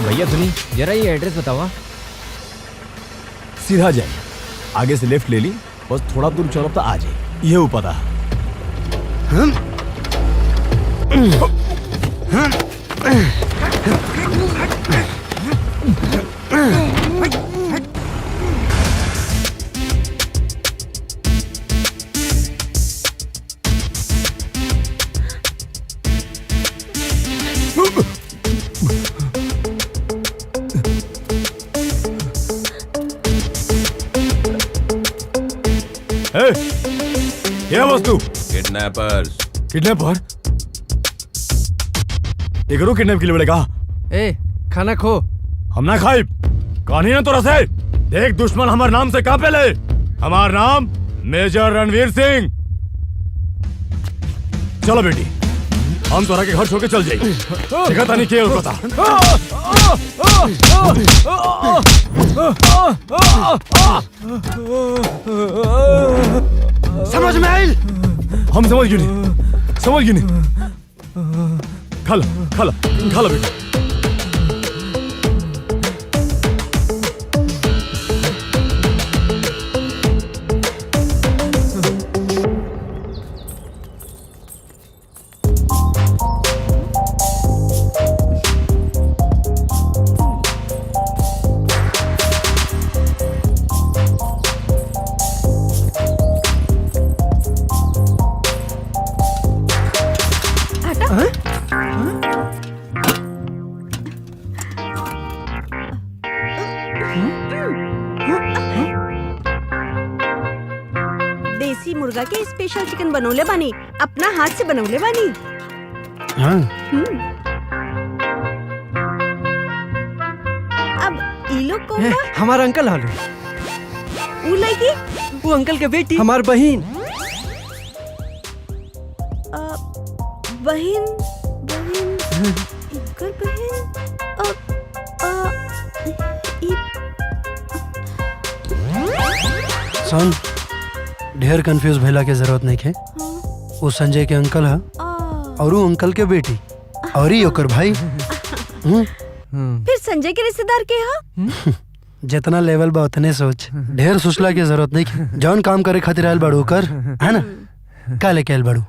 भैया सुनी जरा ये एड्रेस बताओ। सीधा जाइए, आगे से लेफ्ट ले ली, बस थोड़ा दूर चलो तो आ जाए। ये वो पता। क्या वस्तु? किडनैपर्स। किडनैपर? ये करो किडनैप के लिए बोले कहा। ए खाना खो। हम ना खाई कहानी ना तो रसे। देख दुश्मन हमारे नाम से कहाँ पे ले। हमार नाम मेजर रणवीर सिंह। चलो बेटी, हम तोरा के घर छोड़ के चल जाए। देखा था नहीं क्या होता। समझ में आयल? हम समझ गए नहीं, समझ गए नहीं। खा लो खा लो खा लो बेटी। देसी मुर्गा के स्पेशल चिकन बनौले बानी, अपना हाथ से बनौले बानी। अब ई लोग कौन बा? हमारा अंकल हालो। ऊ लड़की? वो अंकल के बेटी। हमार बहन। बहन बहन इनकर बहन। सुन, ढेर कंफ्यूज भइला के जरूरत नहीं है। वो संजय के अंकल है और वो अंकल के बेटी और ही ओकर भाई। फिर संजय के रिश्तेदार के हा? जितना लेवल बा उतने सोच, ढेर सोचला के जरूरत नहीं है। जौन काम करे खातिर आयल बाड़ू कर, है ना? का लेके आयल बाड़ू?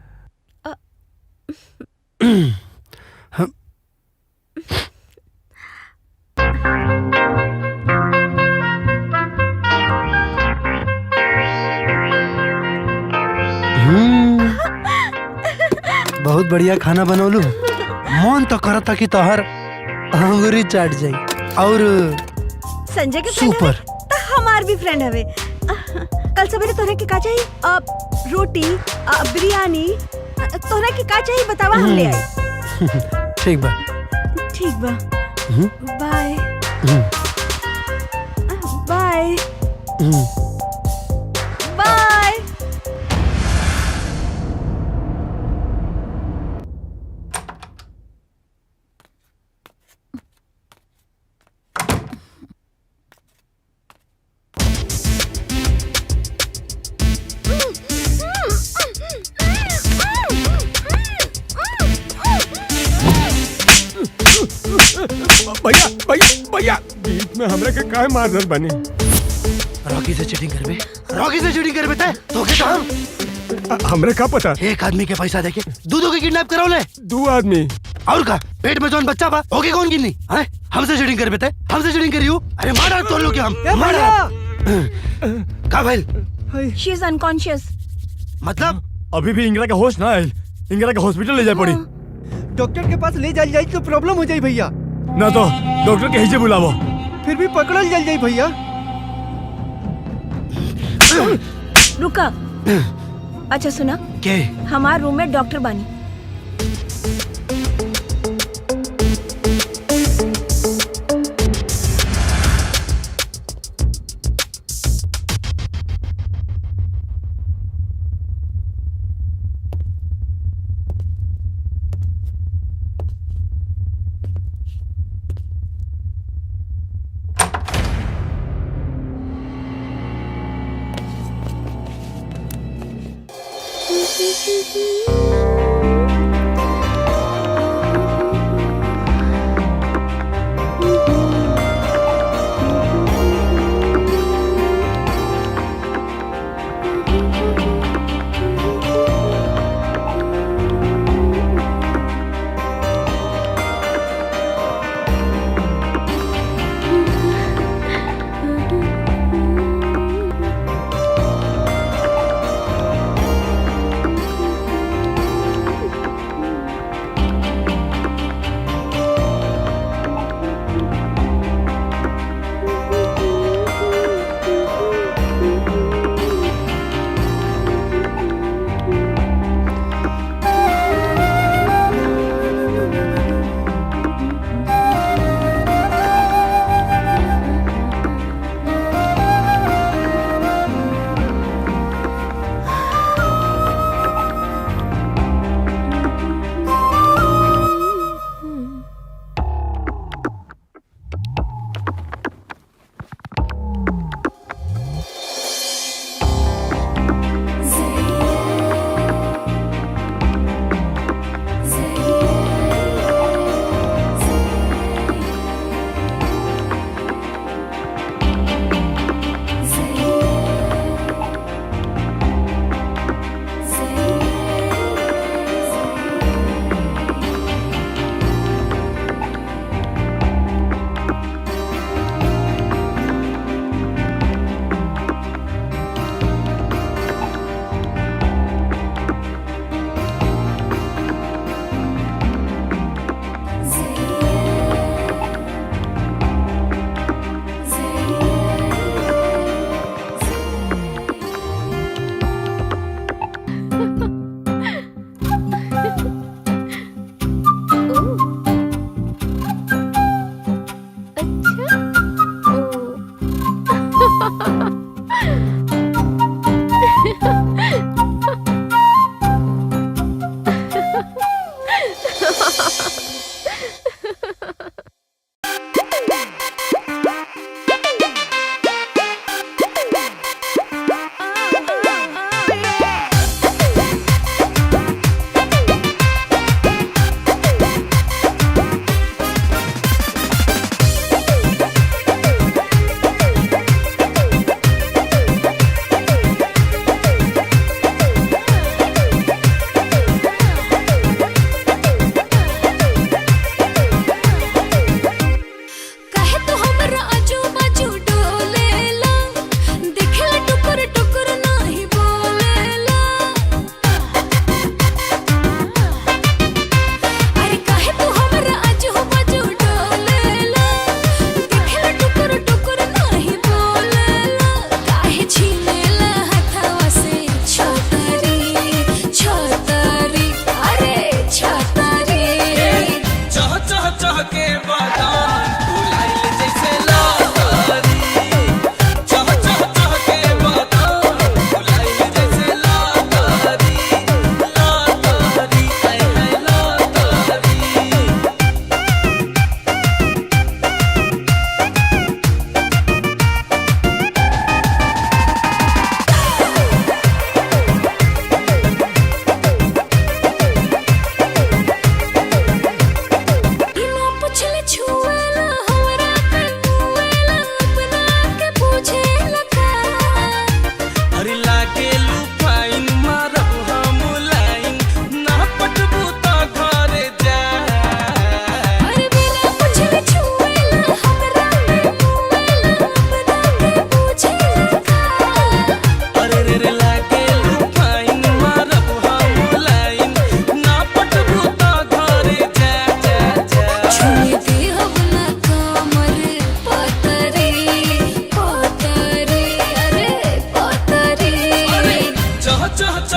बहुत बढ़िया खाना बनौलू। मन तो करता कि तोहर अंगूरी चाट जाई। और संजय के सुपर तो हमार भी फ्रेंड हवे। कल सवेरे तोहरा के का चाहिए? रोटी, बिरयानी, तोहरा के का चाहिए बतावा, हम ले आई। ठीक बा। ठीक बा। Bye bye bye. भैया भैया भैया बीच में हमरा के काहे मार दल बनी। रॉकी से चीटिंग करबे? रॉकी से चीटिंग करबे तो के काम? हमरे का पता। एक आदमी के पैसा देके दूधों के किडनैप कराओले। दो आदमी और का पेट में जौन बच्चा बा ओके कौन गिननी है? हमसे चीटिंग करबे ते? हमसे चीटिंग करियो? अरे मार डाल तोड़ लो के हम। मार डाल। का भाई? She is unconscious. मतलब अभी भी इंगरा का होश ना आयल। इंगरा के हॉस्पिटल ले जाए पड़ी। डॉक्टर के पास ले जाई तो प्रॉब्लम हो जाई भैया। ना तो डॉक्टर के हिजे बुलावो। फिर भी पकड़ल जाई भैया। रुका। अच्छा सुना, के हमारे रूम में डॉक्टर बानी।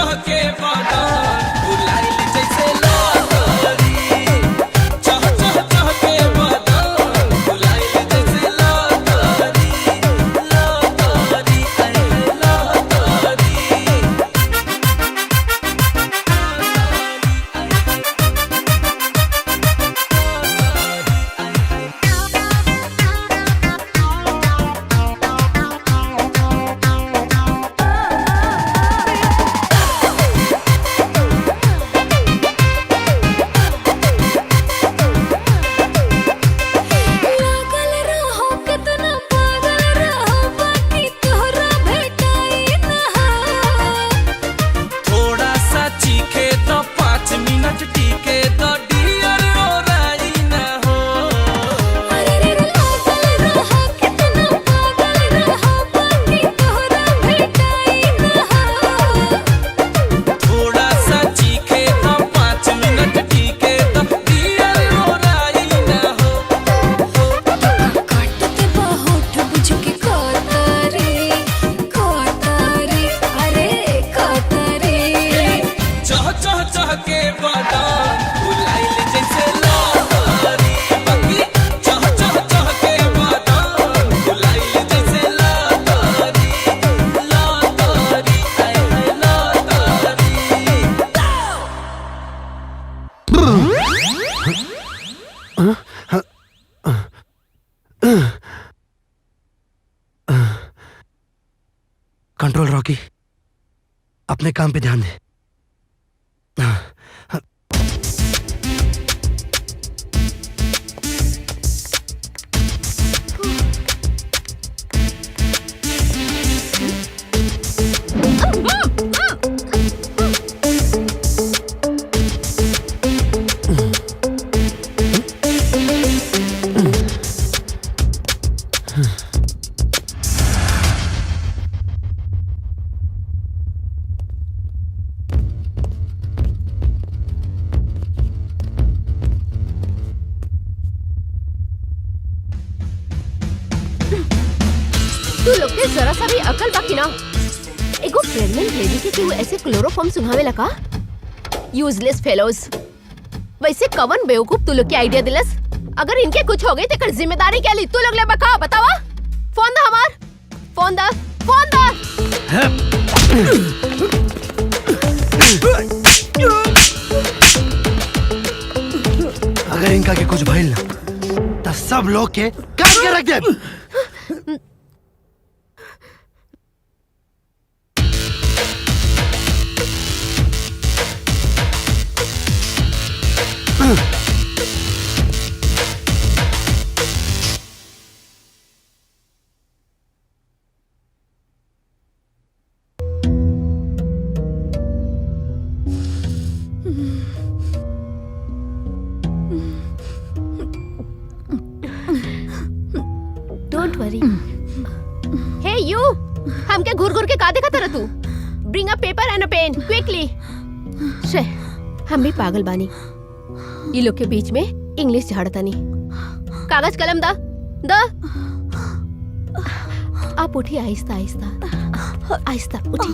चहके बदन बुलाइल जैसे लहरी चह चह चहके बदन बुलाइल जैसे लहरी लहरी अरे लहरी पागल रहो कितना पागल रहो बाकी तोहरा भेटाई ना थोड़ा सा चीखे तो 5 मिनट टीके तो डियर ओराई ना हो अरे रे पागल रहो कितना पागल रहो बाकी तोहरा भेटाई ना थोड़ा सा चीखे तो 5 मिनट टीके तो डियर ओराई ना हो काटते बाहोट बुझ के कातारे अरे कातारे चह चह चह के बदन बुलाइल जैसे लहरी बाकी चह चह चह के बदन बुलाइल जैसे लहरी लहरी आए लहरी कंट्रोल रॉकी, अपने काम पे ध्यान दे। तू लोग के जरा सा भी अकल बाकी ना। एगो प्रेग्नेंट लेडी के केहू ऐसे क्लोरोफॉर्म सुंघावे लगा। Useless fellows. वैसे कवन बेवकूफ तू लोग के आइडिया दिलस। अगर इनके कुछ हो गई तो कर जिम्मेदारी क्या ली तू लोग ले बका बतावा। फोन दा हमार फोन दा फोन दा। अगर इनका के कुछ भइल ना तो सब लोग के काट के रख दे। Don't worry. हे यू हमके घुर घुर के का देखा तरह तू। Bring a paper and a pen quickly. शे हम भी पागल बानी। ये लोग के बीच में इंग्लिश झाड़तानी। कागज कलम दा दा। आप उठिए आहिस्ता आहिस्ता आहिस्ता उठिए।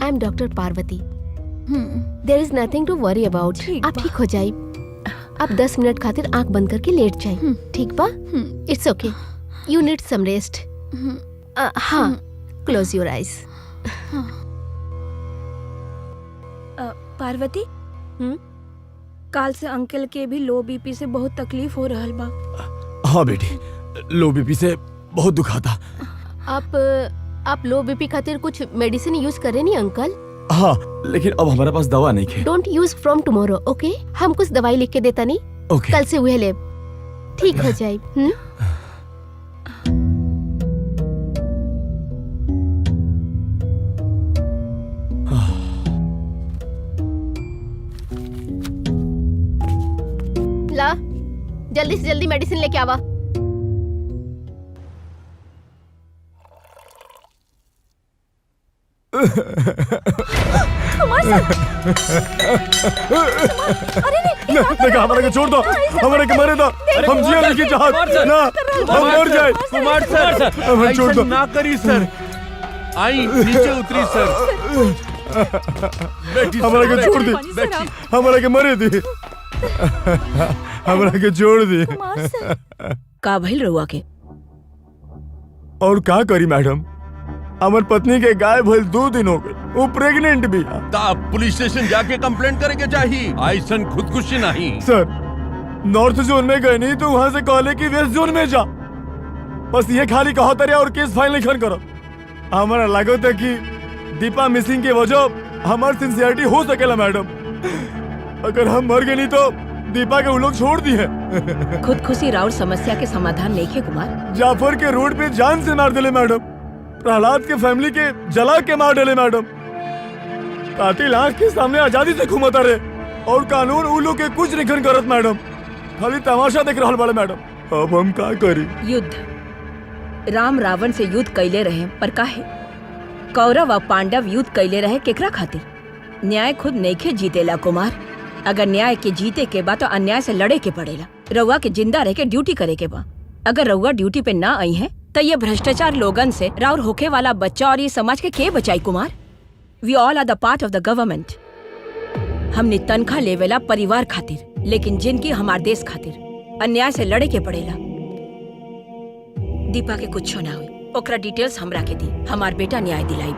I am doctor Parvati. There is nothing to worry about. आप ठीक हो जाइए। आप 10 मिनट खातिर आंख बंद करके लेट जाइए। ठीक बा? It's okay. You need some rest. हाँ क्लोज योर आईज। पार्वती काल से अंकल के भी लो बीपी से बहुत तकलीफ हो रहल बा। हाँ बेटी, लो बीपी से बहुत दुखाता। आप लो बीपी खातिर कुछ मेडिसिन यूज करे नहीं अंकल? हाँ, लेकिन अब हमारे पास दवा नहीं है। डोंट यूज फ्रॉम टुमारो ओके? हम कुछ दवाई लिख के देता नहीं। ओके। कल से वह ले ठीक हो जाए। ला जल्दी से जल्दी मेडिसिन लेके आवा। हमार देखा हमारे को छोड़ दो, हमारे के मरे दो, हम जिया नहीं की चाहत ना, हम मर जाए। कुमार सर हमें छोड़ दो। ना करी सर, आई नीचे उतरी सर। हमारे को छोड़ दी, हमारे के मरे दी, हमारे के छोड़ दी। का भइल रहुआ के? और का करी मैडम, हमार पत्नी के गायब भइल 2 दिन हो गए, वो प्रेग्नेंट भी है। ता पुलिस स्टेशन जाके कंप्लेंट करेंगे चाहिए, ऐसन खुदकुशी नहीं। सर नॉर्थ जोन में गए नहीं तो वहाँ से कहले कि वेस्ट जोन में जा, बस ये खाली कहो तरिया और केस फाइल नहीं करो। हमारा लागो था कि दीपा मिसिंग की वजह हमार सिंसियरिटी हो सकेला मैडम, अगर हम मर गए नहीं तो दीपा के वो लोग छोड़ दी है। खुदकुशी राउर समस्या के समाधान नहीं है कुमार। जाफर के रोड पे जान से मार दिले मैडम, प्रहलाद के फैमिली के जला के मार डाले मैडम, कातिल आंख के सामने आजादी से घूमता रहे और कानून उन लोग के कुछ नहीं करत मैडम, खाली तमाशा देख रहा बाड़े मैडम। अब हम का करी? युद्ध राम रावण से युद्ध कैले रहे, पर काहे? कौरव और पांडव युद्ध कैले रहे केकरा खातिर? न्याय खुद नइखे जीतेला कुमार। अगर न्याय के जीते के बा तो अन्याय से लड़े के पड़ेला। रउआ के जिंदा रह के ड्यूटी करे के बा। अगर रउआ ड्यूटी पे ना आई है तो ये भ्रष्टाचार लोगन से राउर होके वाला बच्चा और ये समाज के बचाई Kumar? We all are the part of the government. हमने तनख्वाह लेवेला परिवार खातिर, लेकिन जिनकी हमार देश खातिर अन्याय से लड़े के पड़ेला। दीपा के कुछ ना हुई, ओकरा डिटेल्स हमरा के दी, हमार बेटा न्याय दिलाई।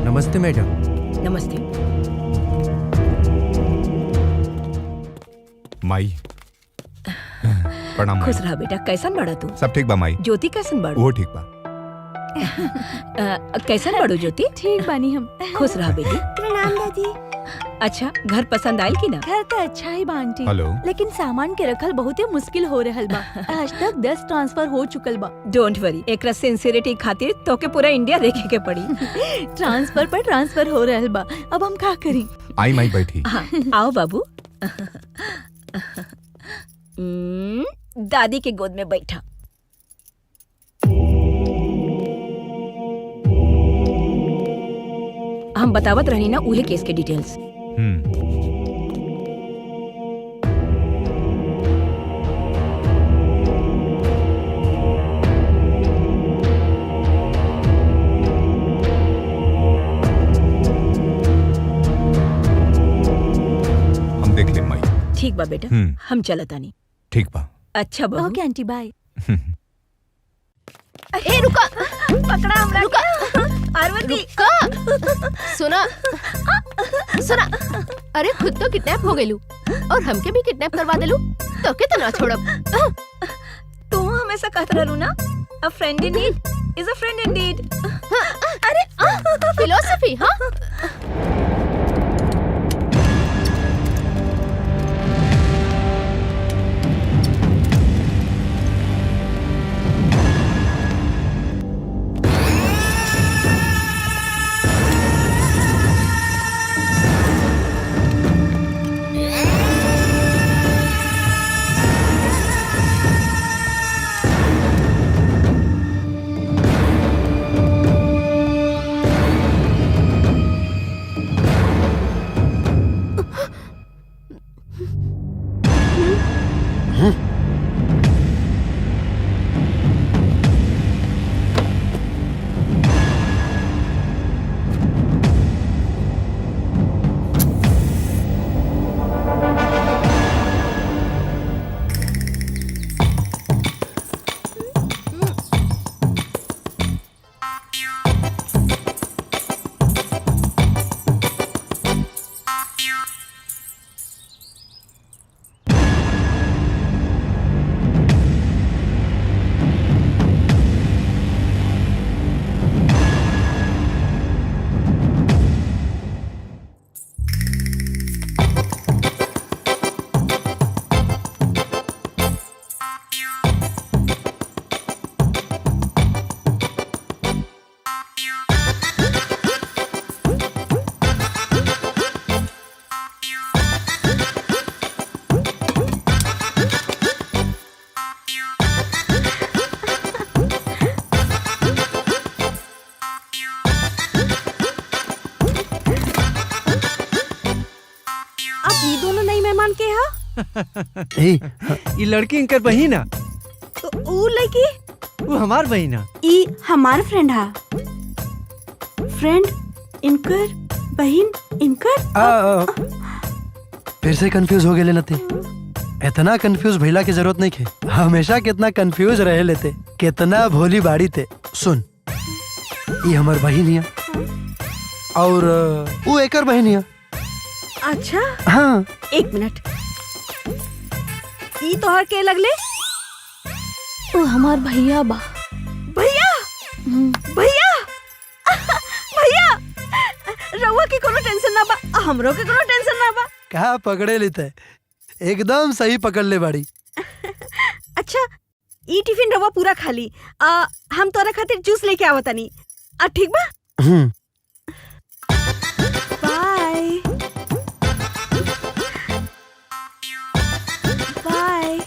नमस्ते मैडम। नमस्ते। माई प्रणाम। खुश रहा बेटा। कैसन बड़ा तू? सब ठीक बा माई। ज्योति कैसन बड़ू? वो ठीक बा। कैसन बड़ू ज्योति? ठीक बानी हम। खुश रहा बेटी। प्रणाम दादी। अच्छा घर पसंद आयल की ना? घर तो अच्छा ही बांटी, हेलो। लेकिन सामान के रखल बहुत ही मुश्किल हो रहल बा। आज तक 10 ट्रांसफर हो चुकल बा। डोंट वरी, एकरा सिंसियरिटी खातिर तोके पूरा इंडिया देखे के पड़ी। ट्रांसफर पर ट्रांसफर हो रहल बा, अब हम का करी? आई माई बैठी। हाँ, आओ बाबू। दादी के गोद में बैठा। हम बतावत रही ना उहे केस के डिटेल्स। हम देख ले माई। ठीक बा बेटा, हम चलतानी। ठीक बा। अच्छा बहू। ओके आंटी बाय। ए रुका, पकड़ा हमरा। रुका पार्वती। रुका। सुना सुना, अरे खुद तो किडनैप हो गइलू और हमके भी किडनैप करवा देलू, तो के तो ना छोड़ब। तू हमेशा कहत रहलू ना, अ friend in need is a friend Indeed. अरे फिलॉसफी। हाँ कौन के हा? ये लड़की इनकर बहिन है। तो ऊ लड़की वो हमार बहिन है। ई हमार फ्रेंड हा। फ्रेंड इनकर बहन इनकर। फिर से कंफ्यूज हो गए लेते। इतना कंफ्यूज भइला की जरूरत नहीं है। हमेशा कितना कंफ्यूज रहे लेते, कितना भोली बाड़ी थे। सुन, ये हमार बहन हिया और वो एकर बहन हिया। अच्छा हाँ। एक मिनट, ई तोहर के लगले? वो हमार भैया बा। भैया भैया भैया, रउआ के कोनो टेंशन ना बा, हमरो के कोनो टेंशन ना बा। कहा पकड़े लेते, एकदम सही पकड़ ले बाड़ी। अच्छा, ई टिफिन रवा पूरा खाली। हम तोरा खातिर जूस लेके आवतानी। ठीक बा? Bye bye.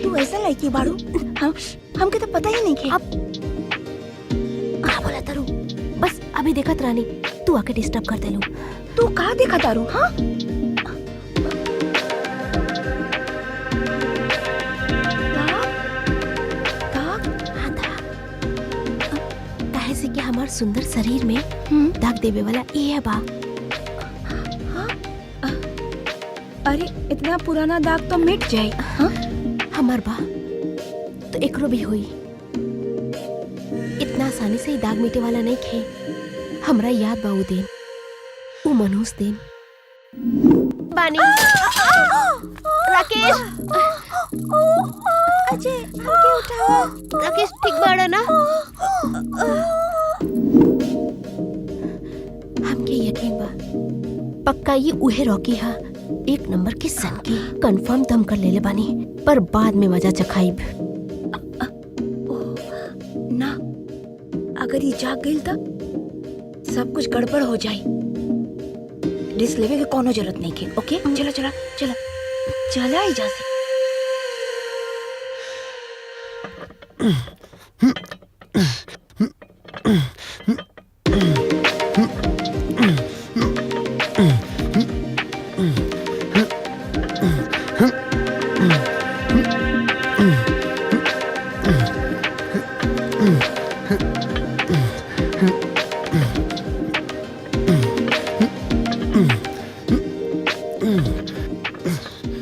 तू ऐसा लड़की बाड़ू, हमके तो पता ही नहीं के। अब का बोला तारू? बस अभी देखत रानी, तू आके डिस्टर्ब कर देलू। तू का देखा तारू? हाँ, काहे से कि हमार सुंदर शरीर में दाग देवे वाला ये बा। अरे इतना पुराना दाग तो मिट जाए। हाँ? हमार बा तो एकरो भी हुई। इतना आसानी से ही दाग मिटे वाला नहीं खे। हमरा याद बा उ दिन, उ मनहूस दिन। बानी राकेश, अजय हमके उठाओ। राकेश ठीक बाड़ा ना? हमके यकीन बा पक्का ये उहे रॉकी हा। एक नंबर के सन की कंफर्म दम कर लेले बानी, पर बाद में मजा चखाइब ना। अगर ये जाग गई तो सब कुछ गड़बड़ हो जाए। रिस्क लेवे के कोनो जरूरत नहीं के। ओके, चला चला चला चला इजाज़त।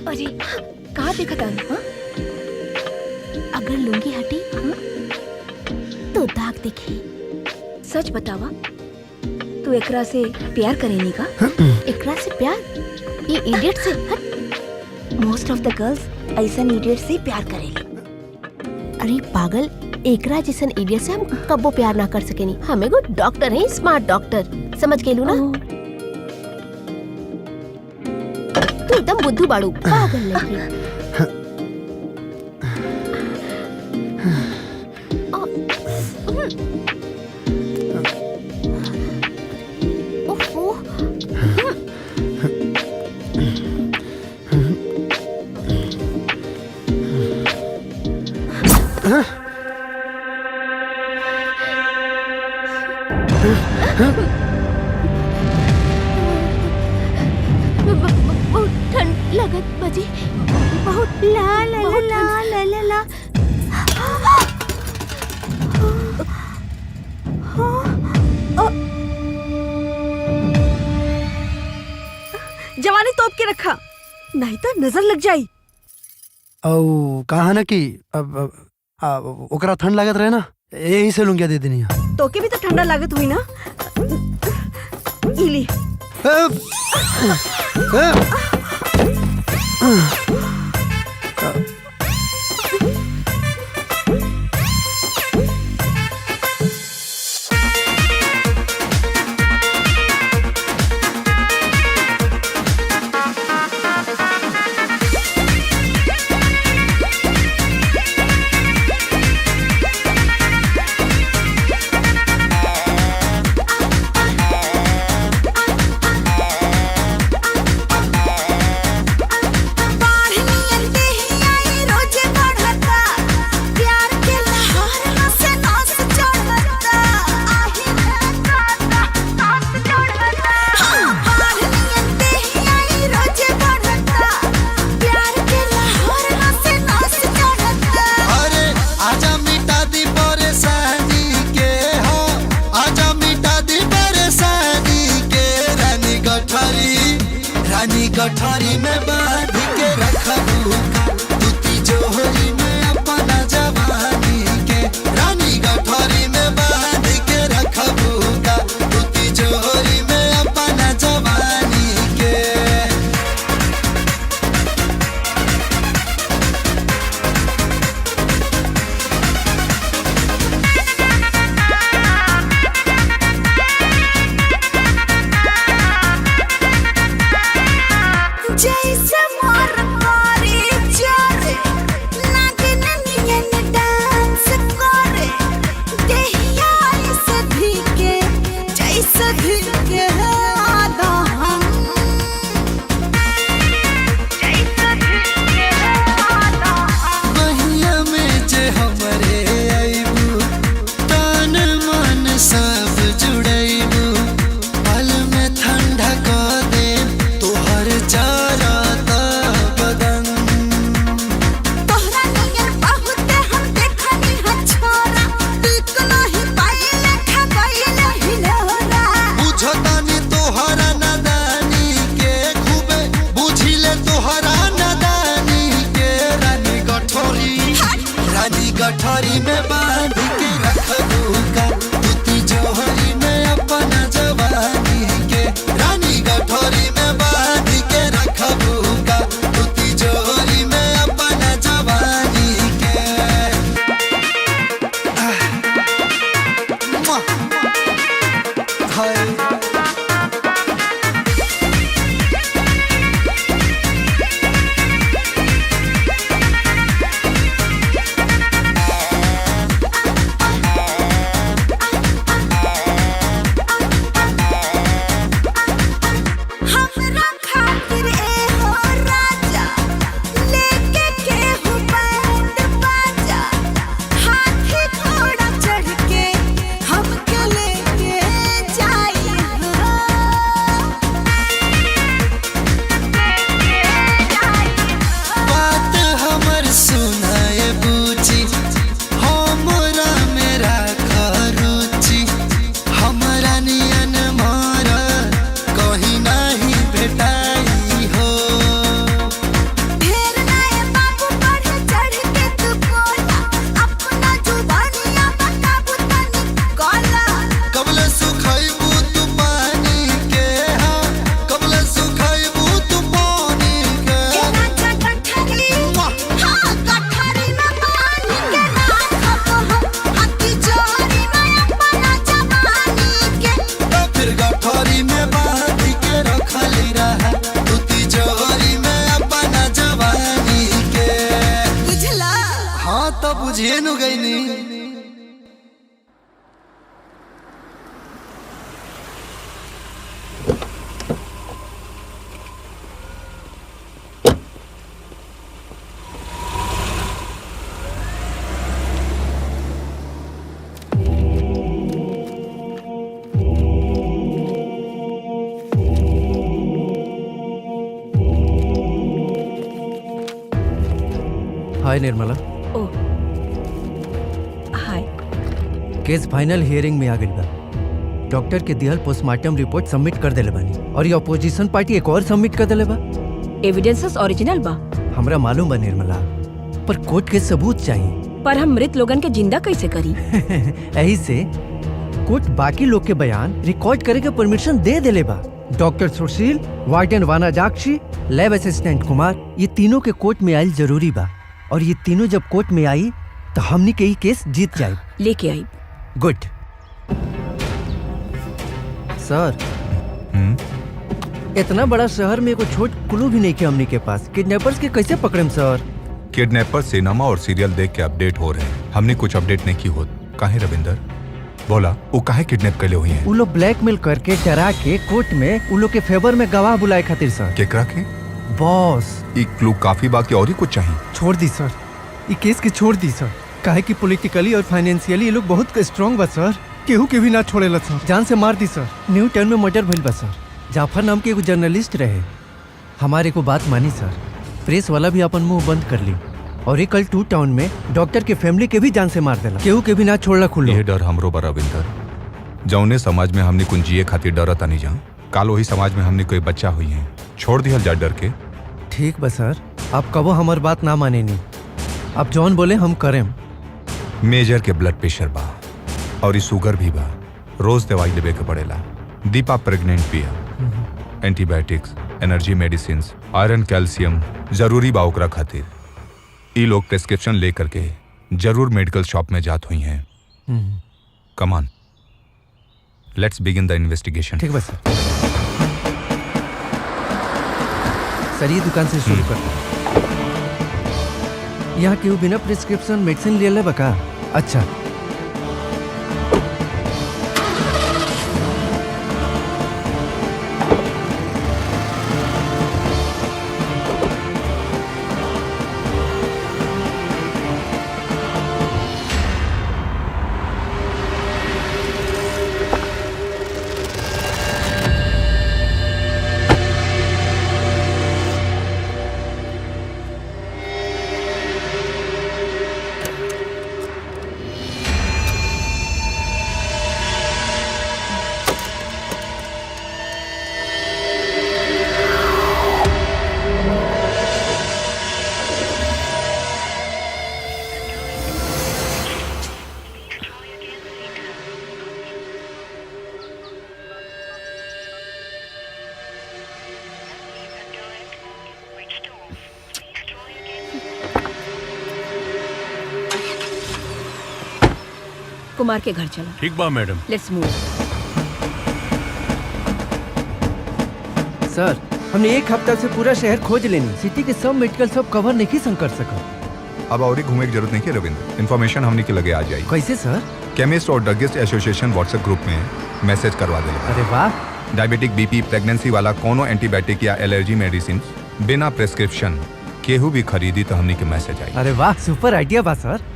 अरे कहाँ देखा था? हाँ? अगर लुंगी हटी तो दाग दिखी। सच बतावा, तू एकरा से प्यार करेनी का? एकरा से प्यार? ये इडियट से मोस्ट ऑफ द गर्ल्स ऐसा इडियट से प्यार करेली। अरे पागल, एकरा जैसन इडियट से हम कब्बो प्यार ना कर सकेनी। हम एगो डॉक्टर हैं, स्मार्ट डॉक्टर, समझ गेलू ना? तू एकदम बुद्धू बाड़ू, पागल लगी। बहुत ठंड लगत बजी, बहुत ला ला ला ला ला ला ला। जवानी तोप के रखा, नहीं तो नजर लग जाई। औ कहा ना कि ओकरा ठंड लागत रहे ना, यही से लुंगिया दे देनी है। तो के भी तो ठंडा लागत हुई ना। इली गठरी में बांध के रखबू तू तिजोरी में अपना जवानी के। रानी गठरी में बांध के रखबू तू तिजोरी में अपना जवानी के। जैसे बुझिए नु गईनी हाय निर्मला। ओ हाय। केस फाइनल हियरिंग में आ गई बा। डॉक्टर के दिहल पोस्टमार्टम रिपोर्ट सबमिट कर देले बानी और ये अपोजिशन पार्टी एक और सबमिट कर देले बा। एविडेंसेस ओरिजिनल बा हमरा मालूम बा निर्मला, पर कोर्ट के सबूत चाहिए। पर हम मृत लोगन के जिंदा कैसे करी? यही से कोर्ट बाकी लोग के बयान रिकॉर्ड करे के परमिशन दे देले बा। Doctor Sushil, warden Vanajakshi, lab assistant Kumar, ये तीनों के कोर्ट में आयल जरूरी बा और ये तीनों जब कोर्ट में आई तो हमनी के ही केस जीत जाए। लेके आई। गुड सर। इतना बड़ा शहर में कोई छोट क्लू भी नहीं के हमनी के पास। किडनैपर्स के कैसे पकड़ेम सर? किडनैपर सिनेमा और सीरियल देख के अपडेट हो रहे हैं। हमने कुछ अपडेट नहीं की हो। काहे रविंदर बोला वो काहे किडनैप कर ले हुई हैं? वो लोग ब्लैकमेल करके डरा के कोर्ट में वो लोग के फेवर में गवाह बुलाए खातिर सर। केकरा के? बॉस। एक क्लू काफी बाकी और ही कुछ चाहिए? छोड़ दी सर, ये केस के छोड़ दी सर। काहे कि पॉलिटिकली और फाइनेंशियली ये लोग बहुत स्ट्रांग बा सर। केहू के भी ना छोड़ेला सर। जान से मार दी सर। न्यू टाउन में मर्डर भइल बा सर। जाफर नाम के एगो जर्नलिस्ट रहे। हमारे को बात मानी सर। प्रेस वाला भी अपन मुंह बंद कर ली और ये कल टू टाउन में डॉक्टर के फैमिली के भी जान से मार देला। केहू के भी ना छोड़ला खुल्लो। ये डर हमरो बा रविंदर। जौने समाज में हमने कुछ जिए खातिर डरता नहीं जा, काल वही समाज में हमने कोई बच्चा हुई है। छोड़ दिया जा डर के। ठीक बा सर, आप कबो हमार बात ना माने नहीं। आप जौन बोले हम करें। मेजर के ब्लड प्रेशर बा और शुगर भी बा। रोज दवाई लेवे के पड़ेला। दीपा प्रेग्नेंट पिया। Antibiotics, energy medicine, iron, calcium जरूरी बा ओकरा खातिर। ई लोग प्रेस्क्रिप्शन ले करके जरूर मेडिकल शॉप में जात हुई हैं। कमान, लेट्स बिगिन द इन्वेस्टिगेशन। ठीक बा सर। सर ये दुकान से शुरू करते हैं। यहाँ केहू बिना प्रिस्क्रिप्शन मेडिसिन ले ले बका? अच्छा कुमार के घर चलो। ठीक बा मैडम। Lettuce move. सर, हमने एक हफ्ता से पूरा शहर खोज लेनी। सिटी के सब मेडिकल शॉप कवर नहीं कर सका। अब और ही घूमे की जरूरत नहीं है रविंद्र। इन्फॉर्मेशन हमने के लगे आ जाए। कैसे सर? केमिस्ट और ड्रगिस्ट एसोसिएशन व्हाट्सएप ग्रुप में मैसेज करवा दे। अरे वाह। डायबिटिक, बीपी, प्रेगनेंसी वाला कोनो एंटीबायोटिक या एलर्जी मेडिसिन बिना प्रेस्क्रिप्शन केहू भी खरीदी तो हमने के मैसेज आई। अरे वाह, सुपर आइडिया बा sir.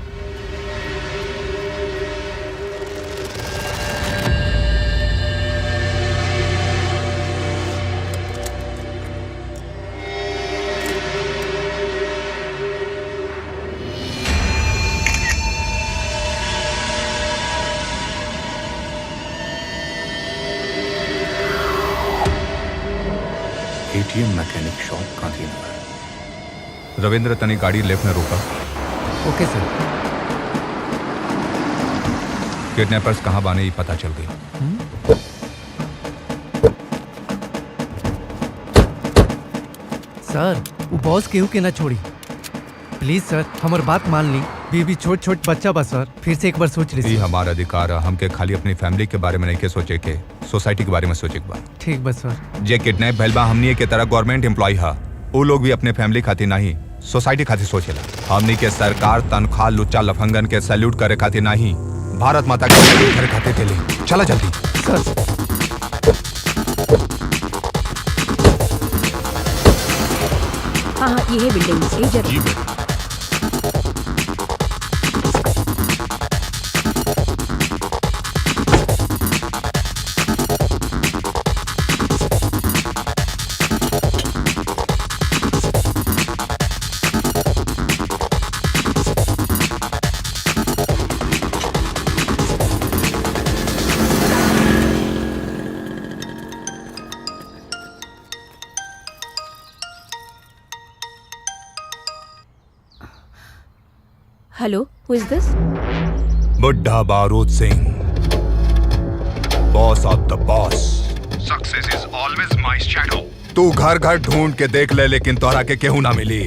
ATM mechanic shop Gandhinagar. Ravindra तनी गाड़ी लेफ्ट में रोका। ओके सर। किडनैपर्स कहाँ बाने ये पता चल गई। सर, वो बॉस केहू के ना छोड़ी। प्लीज सर, हमार बात मान ली। बीबी छोट छोट बच्चा बा सर। फिर से एक बार सोच ली। हमारा अधिकार है। हमके खाली अपनी फैमिली के बारे में नहीं के सोचे के, सोसाइटी के बारे में सोचे के बा। ठीक बा सर। जे किडनैप भइल बा हमनी के तरह गवर्नमेंट एम्प्लॉय हा। वो लोग भी अपने फैमिली खातिर नहीं सोसाइटी खातिर सोचेला। हमनी के सरकार तनख्वाह लुच्चा लफंगन के सैल्यूट करे खातिर नहीं, भारत माता के सैल्यूट करे खातिर देले। चला जल्दी। हाँ हाँ, ये है बिल्डिंग। यही जगह। जी मैडम। हेलो, हु इज दिस? बुड्ढा बारूद Singh, boss of the boss. Success is always my shadow. तू घर घर ढूंढ के देख ले, लेकिन तोरा के केहू ना मिली।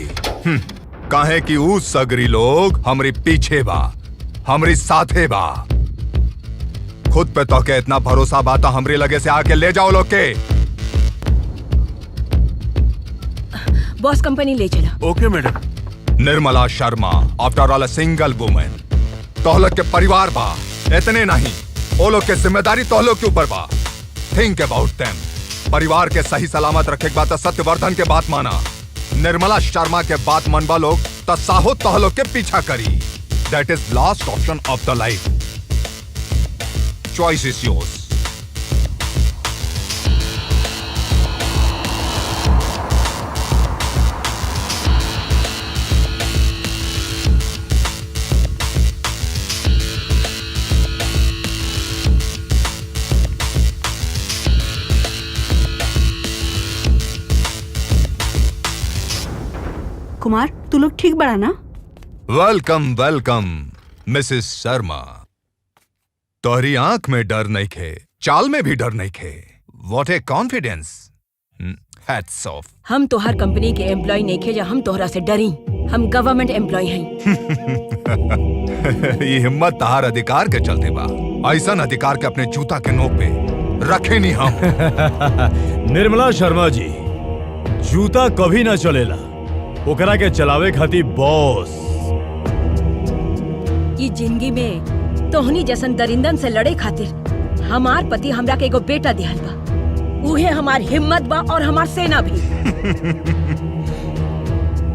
काहे कि ऊ सगरी लोग हमरी पीछे बा, हमरी साथे बा। खुद पे तो के इतना भरोसा बा तो हमरी लगे से आके ले जाओ लोग के। बॉस कंपनी ले चला। Okay madam. Nirmala Sharma, after all a single woman. तोहलोग के परिवार बा, इतने नहीं, ओ लोग के जिम्मेदारी तोहलोग के ऊपर बा। थिंक अबाउट देम। परिवार के सही सलामत रखे के बाद सत्यवर्धन के बात माना। निर्मला शर्मा के बात मनबा लोग तो साहो तोहलोग के पीछा करी। That is last option of the life. Choice is yours. Kumar, तू लोग ठीक बड़ा ना? Welcome welcome Mrs Sharma. तोहरी आंख में डर नहीं खे, चाल में भी डर नहीं खे। What A confidence. Hats off. हम तोहर कंपनी के एम्प्लॉय नहीं खे, हम तोहरा से डरी। हम गवर्नमेंट एम्प्लॉय हैं। ये हिम्मत तहार अधिकार के चलते बा। ऐसा अधिकार के अपने जूता के नोक पे रखे नहीं हम। निर्मला शर्मा जी, जूता कभी ना चलेला, ओकरा के चलावे खातिर बॉस। ये जिंदगी में तोहनी जैसन दरिंदन से लड़े खातिर हमार पति हमरा के एगो बेटा दिहल बा। उहे हमार हिम्मत बा और हमार सेना भी।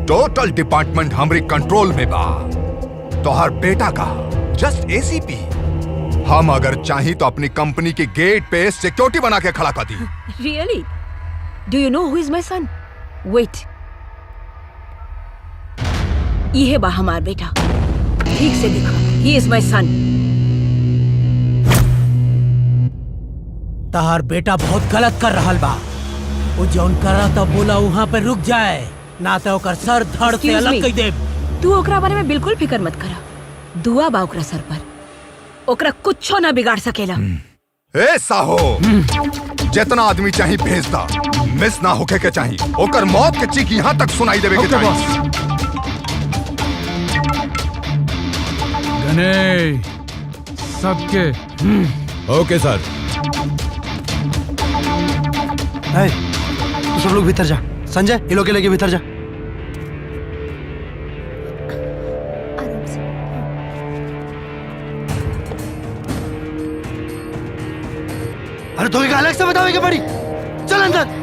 टोटल डिपार्टमेंट हमारी कंट्रोल में बा। तोहर बेटा का जस्ट एसीपी। हम अगर चाही तो अपनी कंपनी की गेट पे सिक्योरिटी बना के खड़ा कर दी। Really? Do you know who is my son? Wait, ये बा हमार बेटा। ठीक से देखो, ही इज माय सन। तहार बेटा बहुत गलत कर रहल बा। वो जौन कर रहा था बोला वहाँ पे रुक जाए, ना तो ओकर सर धड़ से अलग कर दे। तू ओकरा बारे में बिल्कुल फिक्र मत करा। दुआ बा ओकरा सर पर, ओकरा कुछो ना बिगाड़ सकेला। ए साहो, जितना आदमी चाहिए भेज दा। मिस ना होके के चाहिए। ओकर मौत के चीख यहाँ तक सुनाई देवे के चाहिए। गने सबके ओके सर। तू सब लोग भीतर जा। संजय, ये लोग के लेके भीतर जा। अरे तो अलग से बताओ के बड़ी। चल अंदर।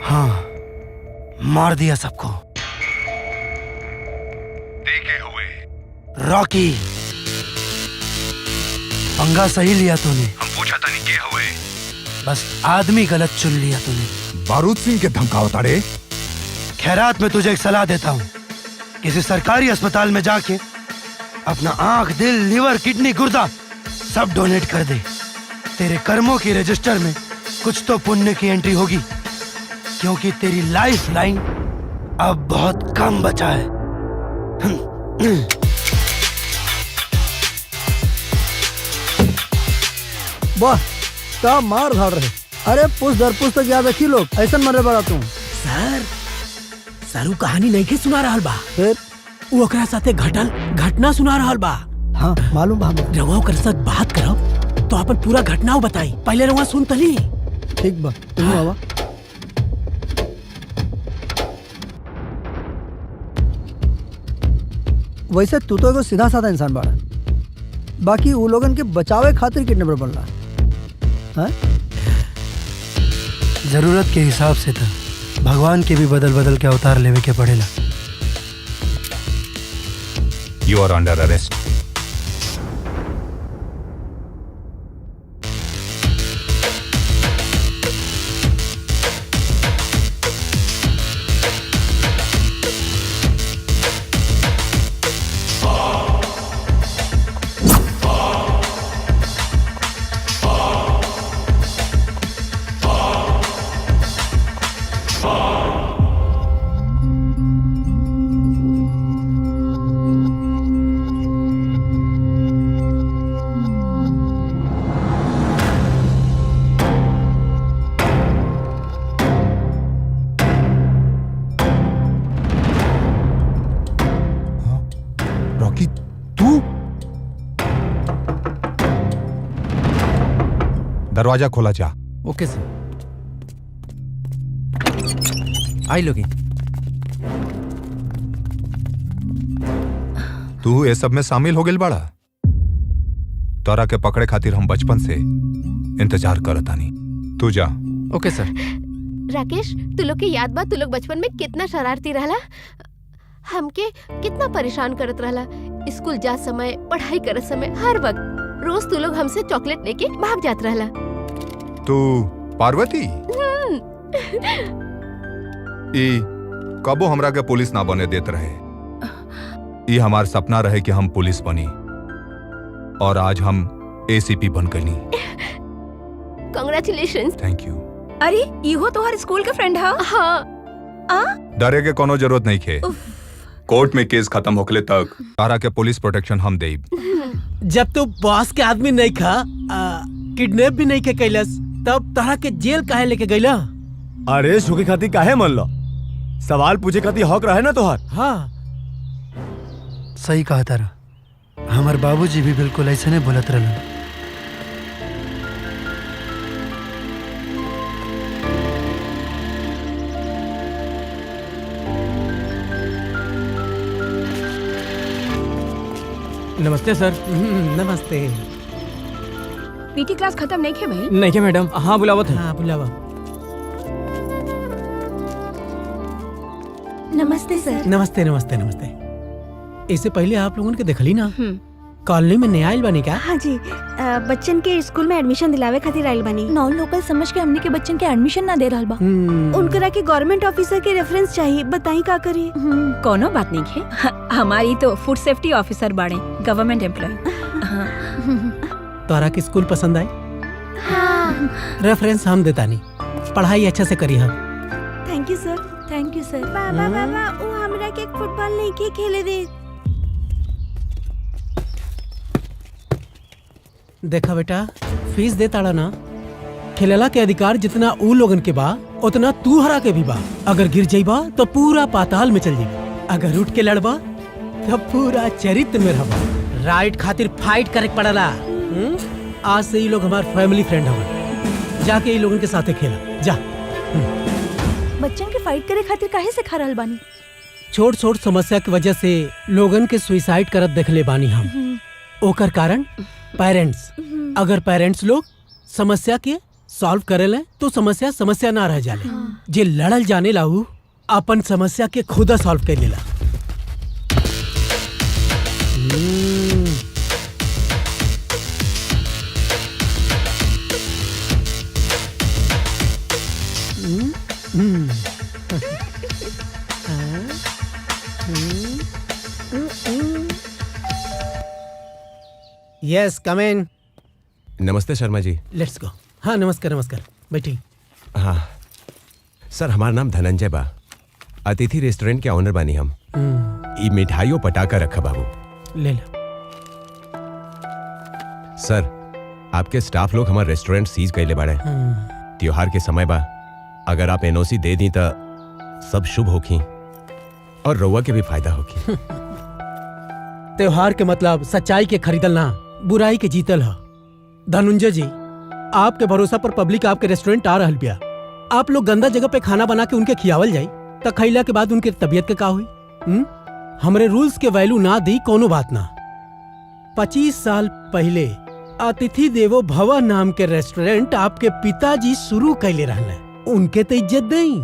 हाँ, मार दिया सबको। देखे हुए रॉकी, पंगा सही लिया तूने। हम पूछा था नहीं के हुए, बस आदमी गलत चुन लिया तूने। बारूद सिंह के धमकाओ ताड़े। खैरात में तुझे एक सलाह देता हूँ, किसी सरकारी अस्पताल में जाके अपना आंख, दिल, लिवर, किडनी, गुर्दा सब डोनेट कर दे। तेरे कर्मों की रजिस्टर में कुछ तो पुण्य की एंट्री होगी, क्योंकि तेरी लाइफ लाइन अब बहुत कम बचा है। वाह, क्या मार धाड़ रहे। अरे पुष दर पुष तक याद रखी लोग, ऐसा मरे बड़ा तुम। सर उ कहानी नहीं के सुना रहल बा, फिर उ ओकरा साथे घटना सुना रहल बा। हाँ मालूम बा हमरा। रवा ओकर साथ बात करब तो अपन पूरा घटनाओं बताई, पहले रवा सुन तली। ठीक बा, तुम आवा। वैसे तू तो एगो सीधा साधा इंसान बाड़ा, बाकी वो लोगन के बचावे खातिर किडनैपर बनला। हाँ? जरूरत के हिसाब से था भगवान के भी बदल बदल के अवतार लेवे के पड़ेला। You are under arrest. Rocky, तू? दरवाजा खोला जा। ओके सर। आई लोगी। तू ये सब में शामिल हो गेल बाड़ा? तोरा के पकड़े खातिर हम बचपन से इंतजार करत आनी। तू जा। ओके सर। राकेश, तू लोग के याद बा तू लोग बचपन में कितना शरारती रहला, हमके कितना परेशान करत रहला। स्कूल जा समय, पढ़ाई करत समय, हर वक्त रोज तू लोग हमसे चॉकलेट लेके भाग जात रहला। तू पार्वती? ई कबो हमरा के पुलिस ना बने देत रहे। ई हमार सपना रहे कि हम पुलिस बनी, और आज हम एसीपी बन गनी। कांग्रेचुलेशंस। Thank you. अरे इहो तोहर स्कूल के फ्रेंड है? हाँ। डरे के कोनो जरूरत नहीं खे। कोर्ट में केस खत्म होखले तक तारा के पुलिस प्रोटेक्शन हम देब। जब तू बॉस के आदमी नहीं खा, किडनैप भी नहीं के कैलस, तब तारा के जेल काहे लेके गईला? अरे शोकी खाती काहे मन लो, सवाल पूछे खाती हक रहे ना तोहार। हाँ सही कहा तारा, हमार बाबूजी भी बिल्कुल ऐसे नहीं बोलत रहलन। नमस्ते सर। नमस्ते। पीटी क्लास खत्म नहीं खे भाई? नहीं क्या मैडम? हाँ बुलावा था। हाँ बुलावा। नमस्ते सर। नमस्ते नमस्ते नमस्ते। इससे पहले आप लोगों ने देखली ना, कॉलोनी में नया आइल बनी क्या? हाँ जी, बच्चन के स्कूल में एडमिशन दिलावे खातिर आइल बनी। नॉन लोकल समझ के हमने के बच्चन के एडमिशन ना दे रहल बा। उनकरा के गवर्नमेंट ऑफिसर के रेफरेंस चाहिए, बताई का करी? कोनो बात नहीं है, हमारी तो फूड सेफ्टी ऑफिसर बाड़े, गवर्नमेंट एम्प्लॉय। तोरा के स्कूल पसंद आई? हाँ। रेफरेंस हम देता नहीं, पढ़ाई अच्छा से करी हम। Thank you sir. Thank you sir. बाबा बाबा, वो हमरा के फुटबॉल नहीं के खेले दे। देखा बेटा, फीस दे ताड़ा ना, खेलला के अधिकार जितना ऊ लोगन के बा उतना तू हरा के भी बा। अगर गिर जाइबा तो पूरा पाताल में चल जाइबा, अगर उठ के लड़बा तो पूरा चरित्र में रहबा। राइट खातिर फाइट करे पड़ला। आज से ये लोग हमारे फैमिली फ्रेंड हवन। जाके ये लोगन के साथे खेला जा। बच्चन के फाइट करे खातिर काहे से खा रहल बानी? छोट छोट समस्या की वजह से लोगन के सुसाइड करत देखले बानी हम। ओकर कारण पेरेंट्स। अगर पेरेंट्स लोग समस्या के सॉल्व करेले तो समस्या समस्या ना रह जाले। जे लड़ल जाने लाऊ अपन समस्या के खुदा सॉल्व कर लेला। यस कम इन। नमस्ते शर्मा जी। Let's go. हाँ नमस्कार नमस्कार, बैठी। हाँ सर, हमारा नाम धनंजय बा, अतिथि रेस्टोरेंट के ऑनर बानी हम। ई मिठाइयों पटाका रखा बाबू। ले लो। सर, आपके स्टाफ लोग हमारे रेस्टोरेंट सीज कैले बाड़े। त्योहार के समय बा, अगर आप एनओसी दे दी तो सब शुभ होखी और रउआ के भी फायदा होखी। त्योहार के मतलब सच्चाई के खरीदल ना, बुराई के जीतल है। धनुंजय जी, आपके भरोसा पर पब्लिक आपके रेस्टोरेंट आ रहल बिया। आप लोग गंदा जगह पे खाना बना के उनके खियावल जाई त खैला के बाद उनके तबीयत के का हुई? हमरे रूल्स के वैल्यू ना दी कोनो बात ना। 25 साल पहले अतिथि देवो भव नाम के रेस्टोरेंट आपके पिताजी शुरू कैले रहले। उनके तो इज्जत देई,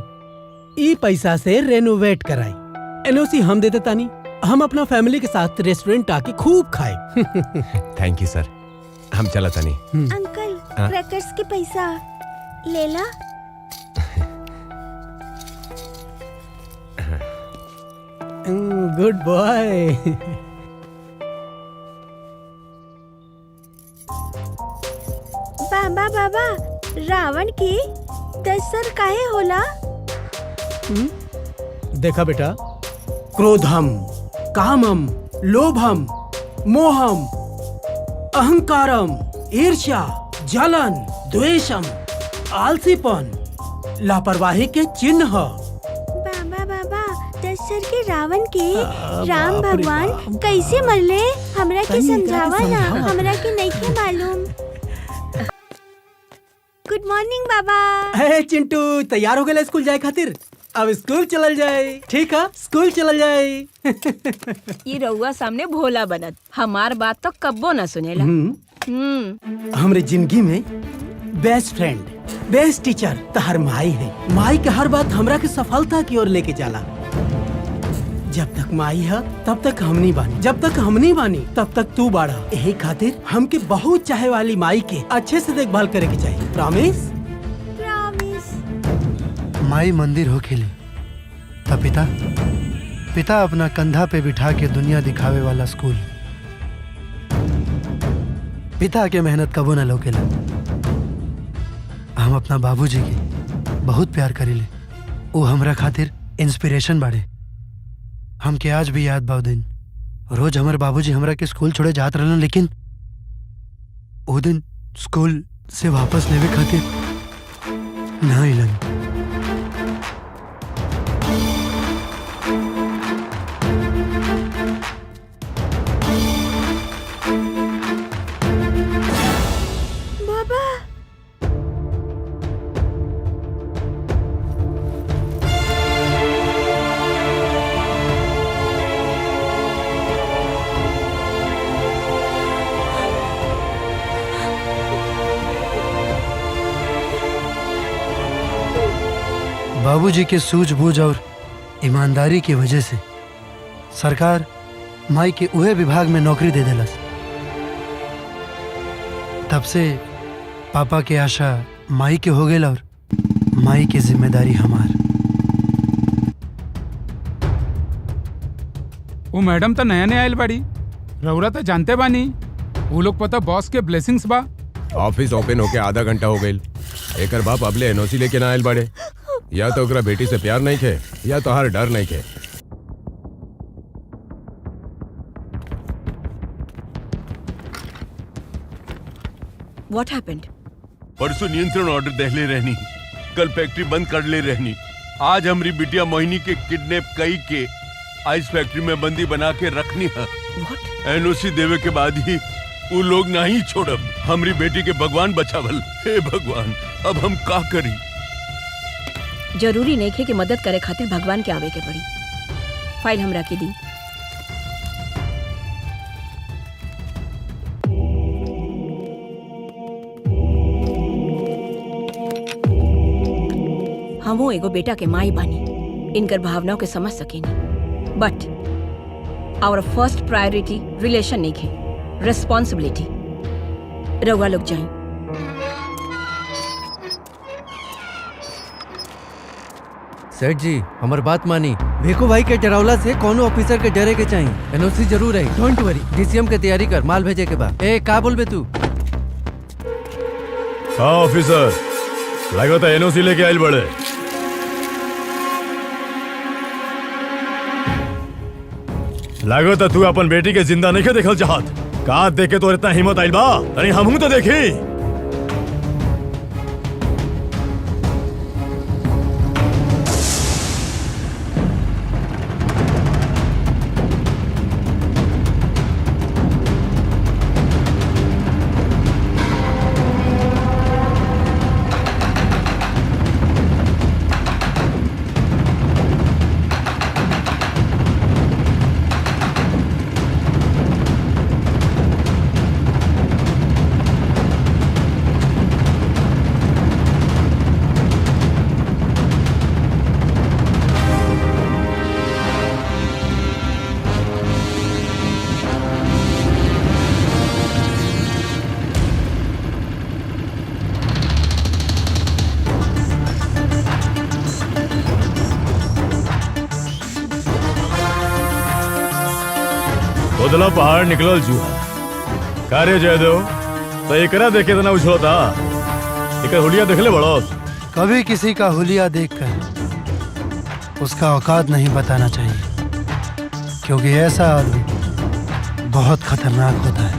ई पैसा से रेनोवेट कराई। एनओसी हम देते तानी, हम अपना फैमिली के साथ रेस्टोरेंट आके खूब खाए। थैंक यू सर, हम चला तानी। अंकल, क्रैकर्स के पैसा लेला। Good boy. बाबा बाबा, रावण की 10 सर काहे होला? देखा बेटा, क्रोधम, कामम, लोभम, मोहम, अहंकारम, ईर्ष्या, जलन, द्वेषम, आलसीपन लापरवाही के चिन्ह। बाबा बाबा, 10 सर के रावण के राम भगवान कैसे मरले? हमरा के समझावा ना, हमरा के नहीं के मालूम। गुड मॉर्निंग बाबा। हे चिंटू, तैयार हो गए स्कूल जाए खातिर? अब स्कूल चलल जाए। ठीक है, स्कूल चलल जाए। ये रउआ सामने भोला बनत, हमार बात तो कब्बो ना सुनेला। हमरे जिंदगी में बेस्ट फ्रेंड, बेस्ट टीचर तहर माई है। माई के हर बात हमरा के सफलता की ओर लेके जाला। जब तक माई है तब तक हमनी बानी, जब तक हमनी बानी तब तक तू बाड़ा। यही खातिर हमके बहुत चाहे वाली माई के अच्छे से देखभाल करे के चाहिए। प्रॉमिस? प्रॉमिस। माई मंदिर हो खेले तो पिता अपना कंधा पे बिठा के दुनिया दिखावे वाला स्कूल। पिता के मेहनत कबो न लोकेला। हम अपना बाबूजी के बहुत प्यार करीले। वो हमरा खातिर इंस्पिरेशन बाड़े। हमके आज भी याद बा दिन रोज हमारे बाबूजी हमरा के स्कूल छोड़े जात रहलन, लेकिन वो दिन स्कूल से वापस लेवे खातिर ना अइलन। बाबूजी के सूझबूझ और ईमानदारी की वजह से सरकार माई के उहे विभाग में नौकरी दे देलस। तब से पापा के आशा माई के हो गई और माई की जिम्मेदारी हमार। वो मैडम तो नया नया आयल बाड़ी, रउरा तो जानते बानी वो लोग पता बॉस के ब्लेसिंग्स बा। ऑफिस ओपन होके आधा घंटा हो गई, एकर बाप अबले एनओसी लेके ना आयल बाड़े। या तो ओकरा बेटी से प्यार नहीं खे या तो हर डर नहीं खे। What happened? परसों नियंत्रण ऑर्डर दहले रहनी, कल फैक्ट्री बंद कर ले रहनी, आज हमारी बिटिया मोहिनी के किडनैप कई के आइस फैक्ट्री में बंदी बना के रखनी है। एनओसी देवे के बाद ही वो लोग नहीं छोड़ब। हमारी बेटी के भगवान बचावल। हे भगवान, अब हम का करी? जरूरी नहीं है कि मदद करे खातिर भगवान के आवे के पड़ी। फाइल हमरा के दी। हमो एगो बेटा के माई बानी, इनकर भावनाओं के समझ सकेनी, बट आवर फर्स्ट प्रायोरिटी रिलेशन नहीं है, रेस्पॉन्सिबिलिटी। रउआ लोग जाए। सेठ जी हमार बात मानी, भेको भाई के डरावला से कोनो ऑफिसर के डरे के चाहिए। एनओसी जरूर है, डोंट वरी। डीसीएम के तैयारी कर, माल भेजे के बाद। ए का बोलबे तू? हाँ ऑफिसर, लगो तो एनओसी लेके आइल बड़े। लगो तो तू अपन बेटी के जिंदा नहीं देखल चाहत। का देख के तो इतना हिम्मत आइल बा? अरे हमहू तो देखी। उदला पहाड़ निकलल जुआ कार्य जयदेव तो एकरा देखे तना उछलता। एकर हुलिया देखले बड़ोस। कभी किसी का हुलिया देखकर उसका औकात नहीं बताना चाहिए, क्योंकि ऐसा आदमी बहुत खतरनाक होता है,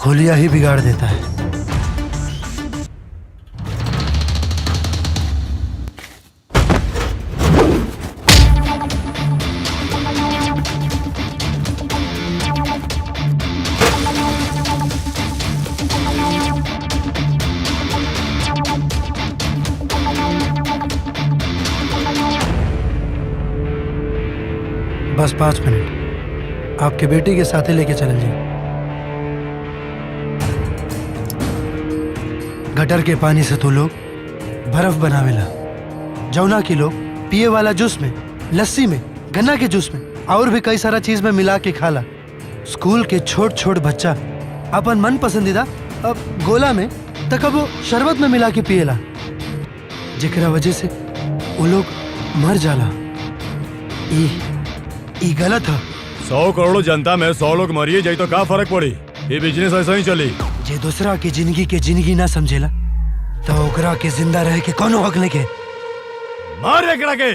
हुलिया ही बिगाड़ देता है। बस 5 मिनट आपके बेटी के साथ ही लेके चलें जी। गटर के पानी से तो लोग बर्फ बनावेला, जौना की लोग पिए वाला जूस में, लस्सी में, गन्ना के जूस में और भी कई सारा चीज में मिला के खाला। स्कूल के छोट छोट बच्चा अपन मन पसंदीदा अब गोला में तक वो शरबत में मिला के पिएला, जेकरा वजह से वो लोग मर जाला। ई गलत है। 100 करोड़ जनता में 100 लोग मरिए जाए तो का फर्क पड़ी? ये बिजनेस ऐसा ही चली। जे दूसरा के जिंदगी ना समझेला तो ओकरा के जिंदा रहे के कोनो हक नहीं के। मार एकरा के।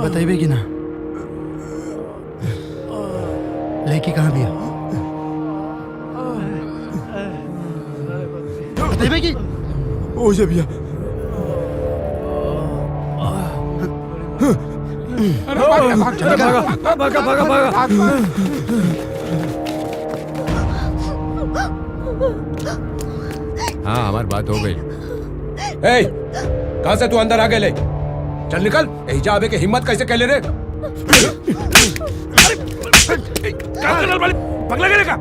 बताइए कि ना लेके कहाँ भी बताइए कि ओ भैया भागा भागा भागा। हाँ हमारी बात हो गई। ए, कहाँ से तू अंदर आ गए ले? चल निकल, यही जा आवे के हिम्मत कैसे कर ले रे? पगला गए का?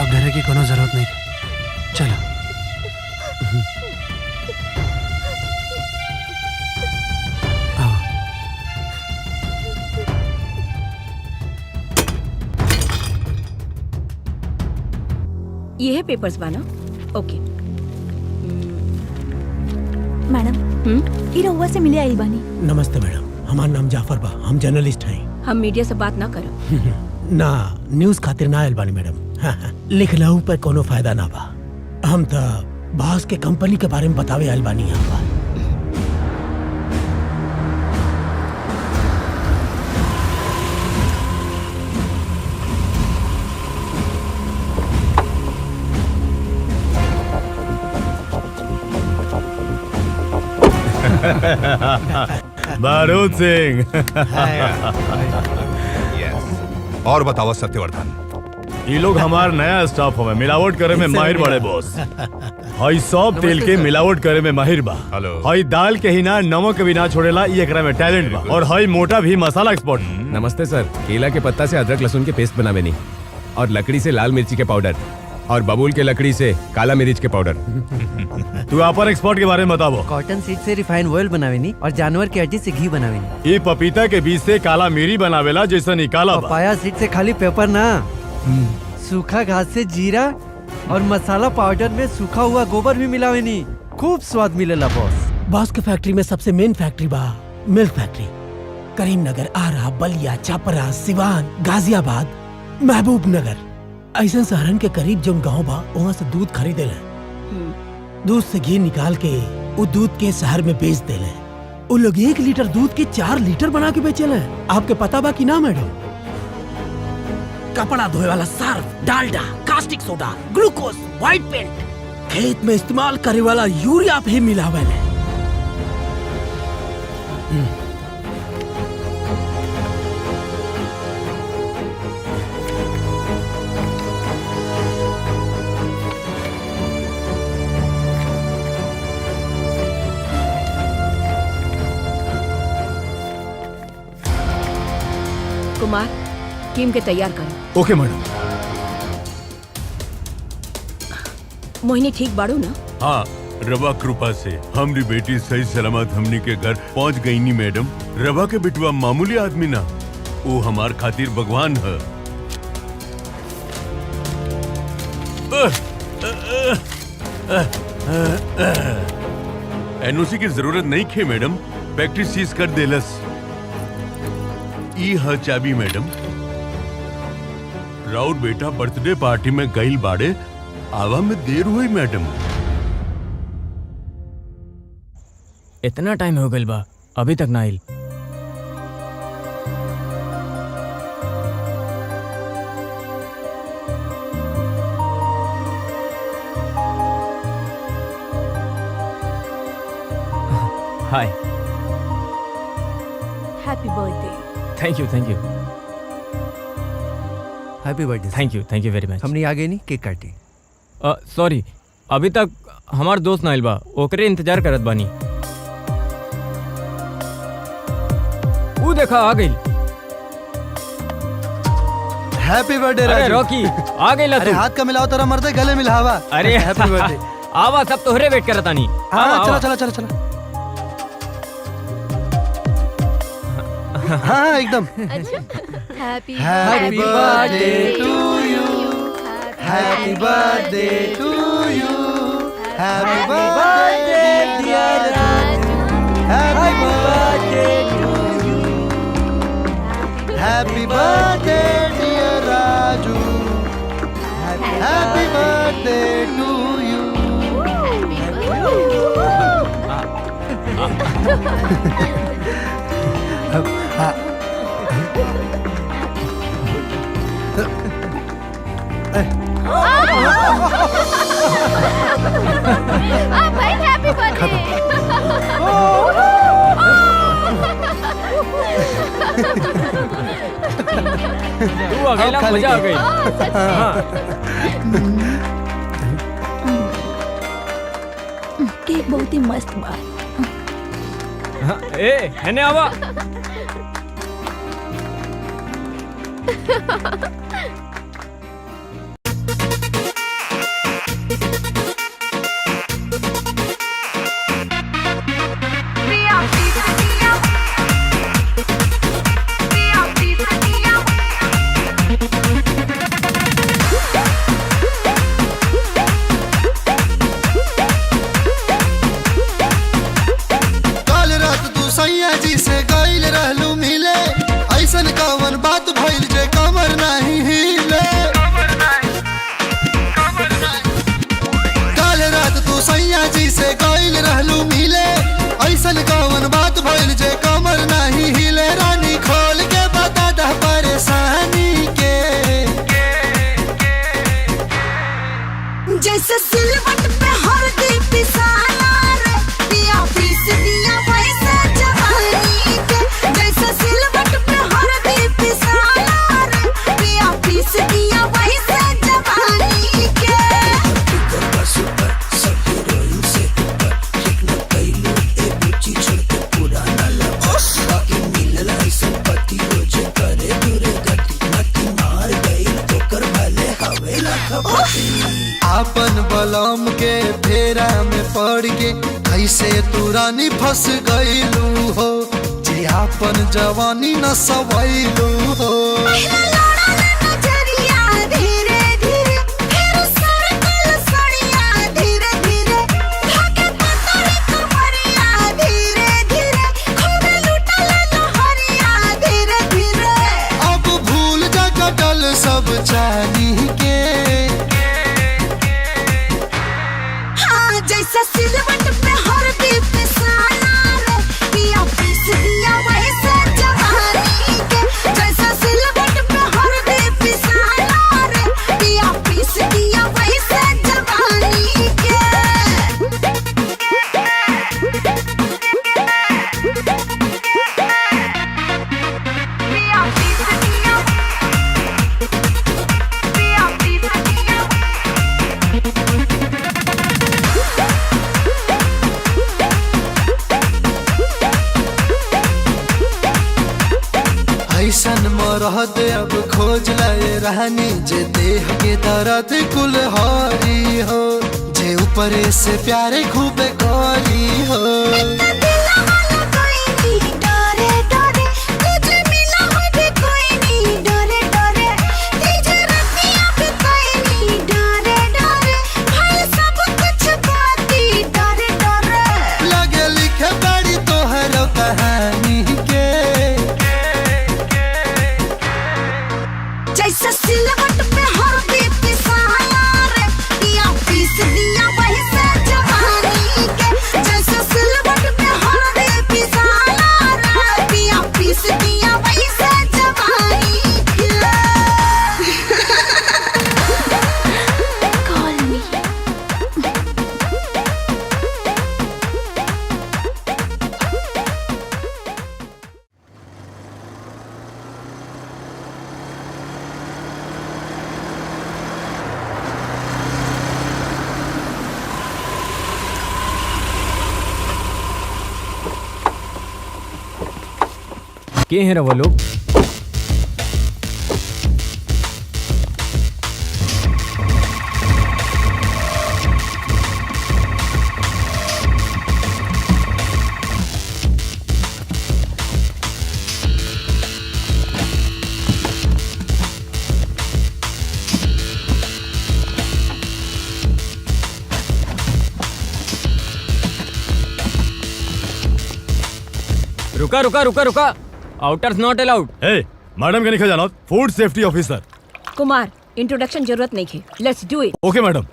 अब डरे की कोनो जरूरत नहीं। चलो। आओ। ये है पेपर्स बाना। ओके मैडम ई रहुआ से मिले आई बानी। नमस्ते मैडम, हमार नाम जाफर बा, हम जर्नलिस्ट हैं। हम मीडिया से बात ना करो। ना न्यूज खातिर ना आयल बानी मैडम। लिखलहू पर कोनो फायदा ना बा। हम तो बॉस के कंपनी के बारे में बतावे आयल बानी यहाँ पर। बारूद सिंह। और बताओ सत्यवर्धन, ये लोग हमार नया स्टाफ हमें मिलावट करे में माहिर बड़े बॉस। हई सब तेल के मिलावट करे में माहिर बा। हेलो। हई दाल के ही ना नमक भी ना छोड़ेला, ये एकरा में टैलेंट बा। और हई मोटा भी मसाला एक्सपर्ट। नमस्ते सर, केला के पत्ता से अदरक लहसुन के पेस्ट बनावे नहीं, और लकड़ी से लाल मिर्ची के पाउडर, और बबूल के लकड़ी से काला मिर्च के पाउडर। तू अपन एक्सपर्ट के बारे में बताओ। कॉटन सीड से रिफाइंड ऑयल बनावेनी और जानवर के हड्डी से घी बनावेनी। ये पपीता के बीज से काला मिरी बनावेला जैसा निकाला बा। पपाया सीड से खाली पेपर ना, सूखा घास से जीरा और मसाला पाउडर में सूखा हुआ गोबर भी मिलावेनी। खूब स्वाद मिलेला बॉस। बॉस के फैक्ट्री में सबसे मेन फैक्ट्री बा मिल्क फैक्ट्री। करीमनगर, आरा, बलिया, चापरा, सिवान, गाजियाबाद, महबूब नगर ऐसा शहरन के करीब जो गांव बा वहाँ से दूध खरीदे ले। दूध से घी निकाल के वो दूध के शहर में बेच दे ले। वो लोग 1 लीटर दूध के 4 लीटर बना के बेचे ले। आपके पता बा कि ना मैडम? कपड़ा धोए वाला Surf, Dalda, caustic soda, glucose, white paint, खेत में इस्तेमाल करे वाला यूरिया भी मिलावे ले। कुमार, टीम के तैयार करो। ओके मैडम। मोहिनी ठीक बाड़ू ना? हाँ, रवा कृपा से हमारी बेटी सही सलामत हमनी के घर पहुंच गई नी मैडम। रवा के बिटवा मामूली आदमी ना, वो हमार खातिर भगवान है। एनओसी की जरूरत नहीं खे मैडम, फैक्ट्री सीज कर देलस। ई है चाबी मैडम। राउत बेटा बर्थडे पार्टी में गईल बाड़े, आवा में देर हुई मैडम। इतना टाइम हो गइल बा, अभी तक ना आइल। Hi. Happy birthday. Thank you happy birthday. Thank you very much. हमने आगे नहीं केक काटी। सॉरी, अभी तक हमार दोस्त ना आइल बा, ओकरे इंतजार करत बानी। वो देखा आ गइल। हैप्पी बर्थडे अरे राजू। रॉकी आ गइल अरे तू। हाथ का मिलाओ तेरा मर्दे गले मिलावा। अरे हैप्पी बर्थडे। आवा, सब तोहरे वेट करतानी। हाँ चलो चलो चलो चलो। हाँ एकदम। Happy happy birthday to you, happy birthday to you, happy birthday dear Raju, happy birthday to you, happy birthday dear Raju. भाई हैप्पी तू आ गई ना, मजा आ गई। केक बहुत ही मस्त बा। ए हेने आवा। कल रात तू सैया जी से गइल रहलू मिले, ऐसन कवन बात भइल जे कमर नहीं हिले। कल रात तू सैया जी से गइल रहलू मिले, ऐसन कवन बात भइल जे कमर नहीं हिले। रानी खोल के बता दा परेशानी के। जैसे सिलवट पे हल्दी पिसाला रे, पिया पीस दिया वैसे जवानी के। जैसे सिलवट पे हल्दी पिसाला रे, पिया पीस दिया वैसे जवानी के। आपन बलम के फेरा में पड़ के कैसे तू रानी फंस गईलू हो, जे आपन जवानी न सवैलू हो। नजरिया धीरे धीरे, फिर सर्कल सड़िया धीरे धीरे, धागे पतली कमरिया धीरे धीरे, खूब लुटल लहरिया धीरे धीरे। अब भूल जा कटल सब चाली के। हाँ जैसा सिलवट पे हल्दी पिसाला रे, पिया पीस दिया वैसे जवानी के। जैसा सिलवट पे हल्दी पिसाला रे, पिया पीस दिया वैसे जवानी के। पिया पीस दिया, पिया पीस दिया। ऐसन मरहद अब खोज लाए रहनी, जे देह के दर्द कुल हारी हो, जे ऊपरे से प्यारे खूब करी हो। डरे डरे तुझे मिला मुझे कोई नहीं, डरे डरे तुझे रतिया भी कोई नहीं, डरे डरे भाई सब कुछ बाती, डरे डरे। लगे लिखे बड़ी तोहर कहानी के। जैसे सिलवट पे हल्दी पिसाला रे, पिया पीस दिया वैसे जवानी के। जैसे सिलवट पे हल्दी पिसाला रे, पिया पीस दिया वैसे जवानी के। Call me. के हैं रे वो लोग? रुका रुका रुका रुका, आउटर्स नॉट अलाउड। मैडम के नहीं जाना, food safety officer. Kumar introduction जरूरत नहीं है, lettuce do it. Okay madam.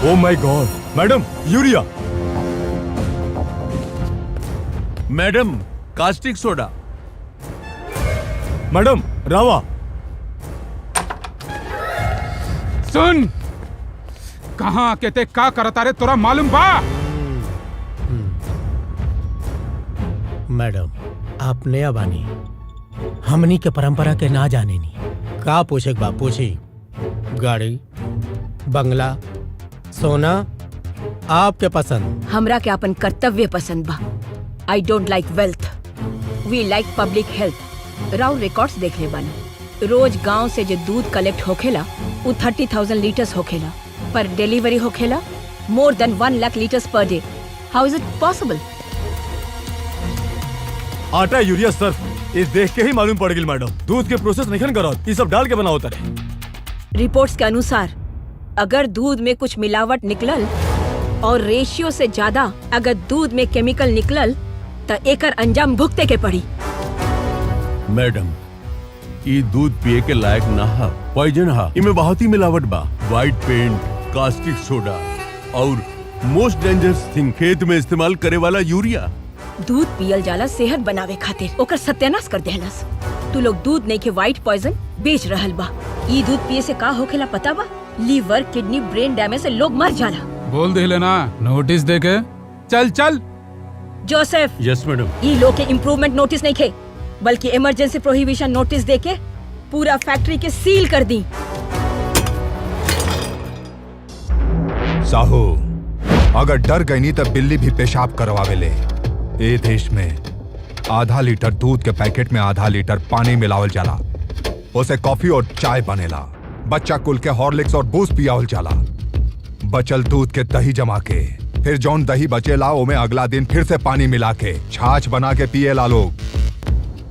Oh my God, madam urea. Madam caustic soda. Madam रावा। सुन, कहाँ के ते का करता रे तोरा मालूम बा? मैडम आप नया बानी, हमनी के परंपरा के ना जाने नी। का पूछे बा पूछी। गाड़ी, बंगला, सोना, आपके पसंद। हमरा के अपन कर्तव्य पसंद बा। I don't like wealth, we like public health. Rao records देख ले बानी। रोज गांव से जो दूध कलेक्ट होखेला वो 30,000 लीटर्स होखेला, पर डिलीवरी होखेला more than 1 lakh litres per day. How is it possible? आटा यूरिया सर्फ, ये देख के ही मालूम पड़ गई मैडम। दूध के प्रोसेस नहीं करो, ये सब डाल के बना होता है। रिपोर्ट्स के अनुसार अगर दूध में कुछ मिलावट निकलल और रेशियो से ज्यादा अगर दूध में केमिकल निकलल तो एकर अंजाम भुगते के पड़ी। मैडम ई दूध पिए के लायक ना हा, पॉइजन हा। इमे बहुत ही मिलावट बा। व्हाइट पेंट, कास्टिक सोडा और मोस्ट डेंजरस थिंग खेत में इस्तेमाल करे वाला यूरिया। दूध पियल जाला सेहत बनावे खातिर, ओकर सत्यानाश कर देहलस। तू लोग दूध नहीं के व्हाइट पॉइजन बेच रहल बा। ई दूध पिए से का होखेला पता बा? लीवर, किडनी, ब्रेन डैमेज से लोग मर जाला। बोल दे लेना, नोटिस दे के चल चल। जोसेफ। Yes madam. ई लोग के इम्प्रूवमेंट नोटिस नहीं खे, बल्कि इमरजेंसी प्रोहिबिशन नोटिस दे के पूरा फैक्ट्री के सील कर दी। साहू, अगर डर गई नहीं तो बिल्ली भी पेशाब करवावे ले। ए देश में आधा लीटर दूध के पैकेट में आधा लीटर पानी मिलावल जाला, उसे कॉफी और चाय बनेला। बच्चा कुल के हॉर्लिक्स और बूस्ट पियावल जाला। बचल दूध के दही जमा के फिर जौन दही बचेला ओमे अगला दिन फिर से पानी मिला के छाछ बना के पिएला लोग।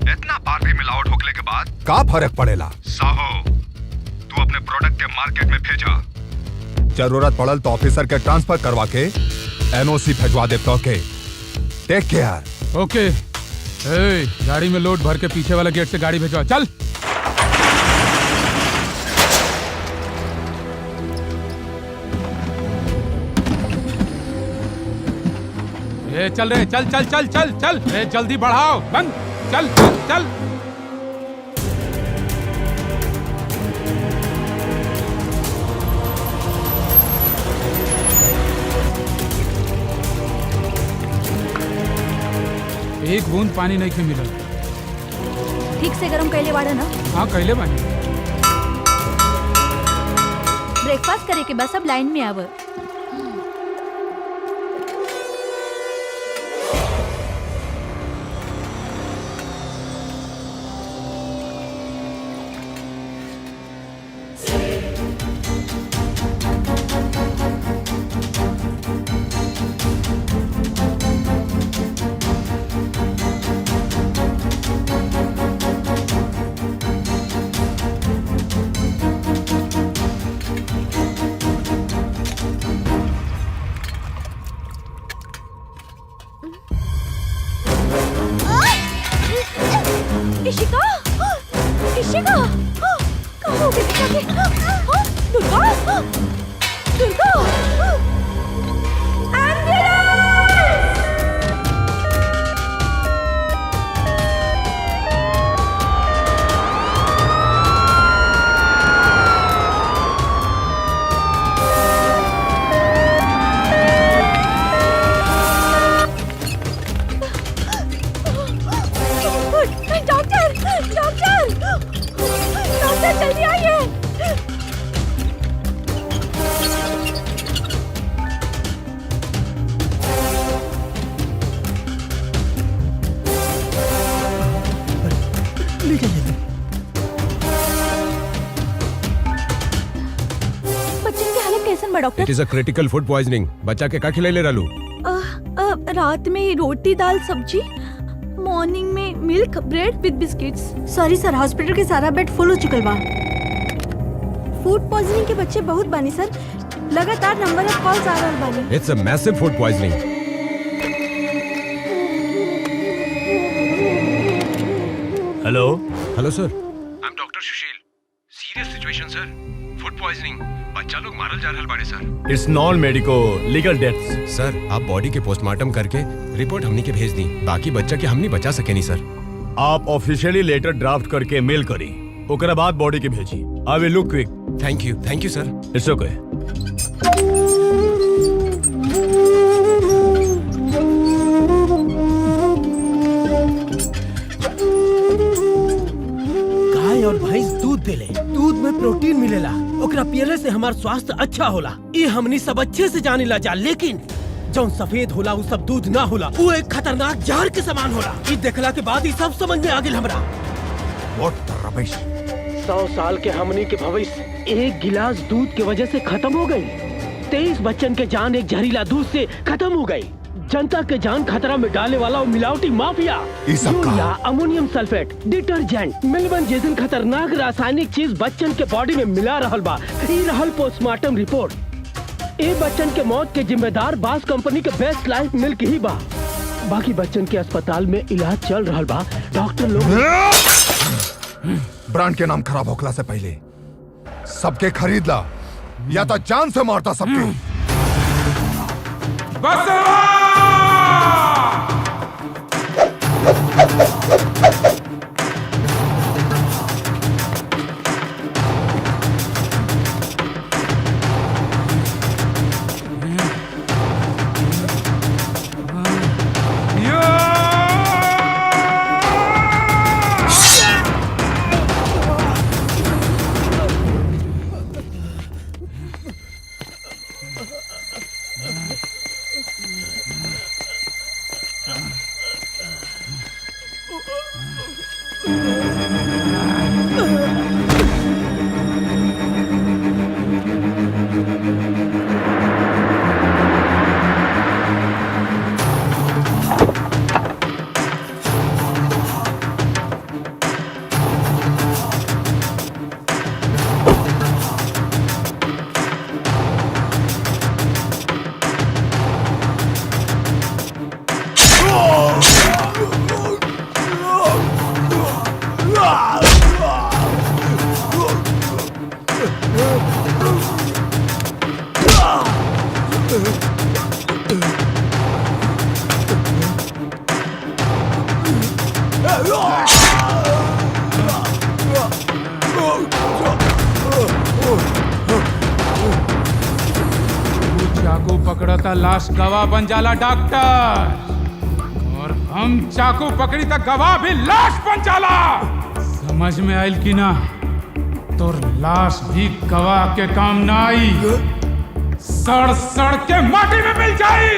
इतना बार भी मिलावट होने के बाद का फर्क पड़ेला? साहू, तू अपने प्रोडक्ट के मार्केट में भेजा। जरूरत पड़ल तो ऑफिसर के ट्रांसफर करवा के एनओसी भेजवा दे तो के। Take care. ओके। गाड़ी में लोड भर के पीछे वाला गेट से गाड़ी भेजवा। चल। ए चल रे, चल चल चल चल चल। ए जल्दी बढ़ाओ, बंद। चल चल चल। एक बूंद पानी नहीं के मिलल। ठीक से गरम कैले बाड़ा ना? हाँ कैले बानी। ब्रेकफास्ट करे के बाद सब लाइन में आव। इशिका, इशिका, कहाँ हो गई? दुर्गा, दुर्गा, जल्दी आइए। बच्चन के हालत कैसन बा doctor? It is a critical food poisoning. बच्चा के का खिलाइले रहलू? रात में रोटी दाल सब्जी, मॉर्निंग में मिल्क ब्रेड विद बिस्किट्स। सॉरी सर, हॉस्पिटल के सारा बेड फुल हो चुकल बा। फूड पॉइजनिंग के बच्चे बहुत बानी सर, लगातार नंबर ऑफ कॉल्स आ रहल बानी। It's a massive food poisoning. Hello hello sir. I am doctor Sushil. Serious situation sir. Food poisoning, बच्चा लोग मारल जा रहल बाड़े sir. It's non medico legal deaths. Sir आप बॉडी के पोस्टमार्टम करके रिपोर्ट हमनी के भेज दी, बाकी बच्चा के हमनी बचा सके नहीं सर। आप ऑफिशियली लेटर ड्राफ्ट करके मेल करी, ओकरा बाद बॉडी के भेजी। I will look quick. Thank you sir. It's okay. गाय और भैंस दूध देले, दूध में प्रोटीन मिलेला, ओकरा पियले से हमार स्वास्थ्य अच्छा होला। ये हमनी सब अच्छे से जाने जा, लेकिन जौन सफेद होला वो सब दूध ना होला, वो एक खतरनाक जहर के समान होला। ये देखला के बाद ये सब समझ में आ गेल हमरा। What the rubbish? 100 साल के हमनी के भविष्य एक गिलास दूध की वजह से खत्म हो गई। 23 बच्चन के जान एक जहरीला दूध से खत्म हो गई। जनता के जान खतरा में डाले वाला वो मिलावटी mafia, urea, ammonium sulphate, detergent, मिलवन जैसन खतरनाक रासायनिक चीज बच्चन के बॉडी में मिला रहल बा। ई रहल पोस्टमार्टम रिपोर्ट। ए बच्चन के मौत के जिम्मेदार बास कंपनी के बेस्ट लाइफ मिल्क ही बा। बाकी बच्चन के अस्पताल में इलाज चल रहल बा। डॉक्टर लोग ब्रांड के नाम खराब होखला से पहले सबके खरीद ला, या तो जान से मारता सबके। चाकू पकड़ता लाश गवाह बन जाला डॉक्टर, और हम चाकू पकड़ी तक गवाह भी लाश बन जाला। समझ में आयल कि ना? तो लाश भी गवाह के काम ना आई, सड़ सड़ के माटी में मिल जाई।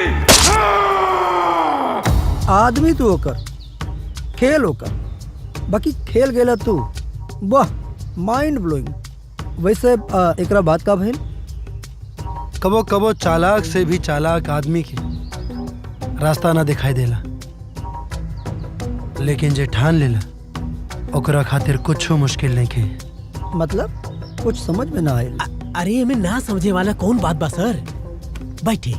आदमी तू होकर खेल होकर बाकी खेल गेला तू। वाह, माइंड ब्लोइंग। वैसे एकरा बात का भइल? कबो कबो चालाक से भी चालाक आदमी के रास्ता ना दिखाई देला, लेकिन जे ठान लेला ओकरा खातिर कुछ मुश्किल नहीं के। मतलब कुछ समझ में ना आयल। अरे हमें ना समझे वाला कौन बात बा सर? बैठे।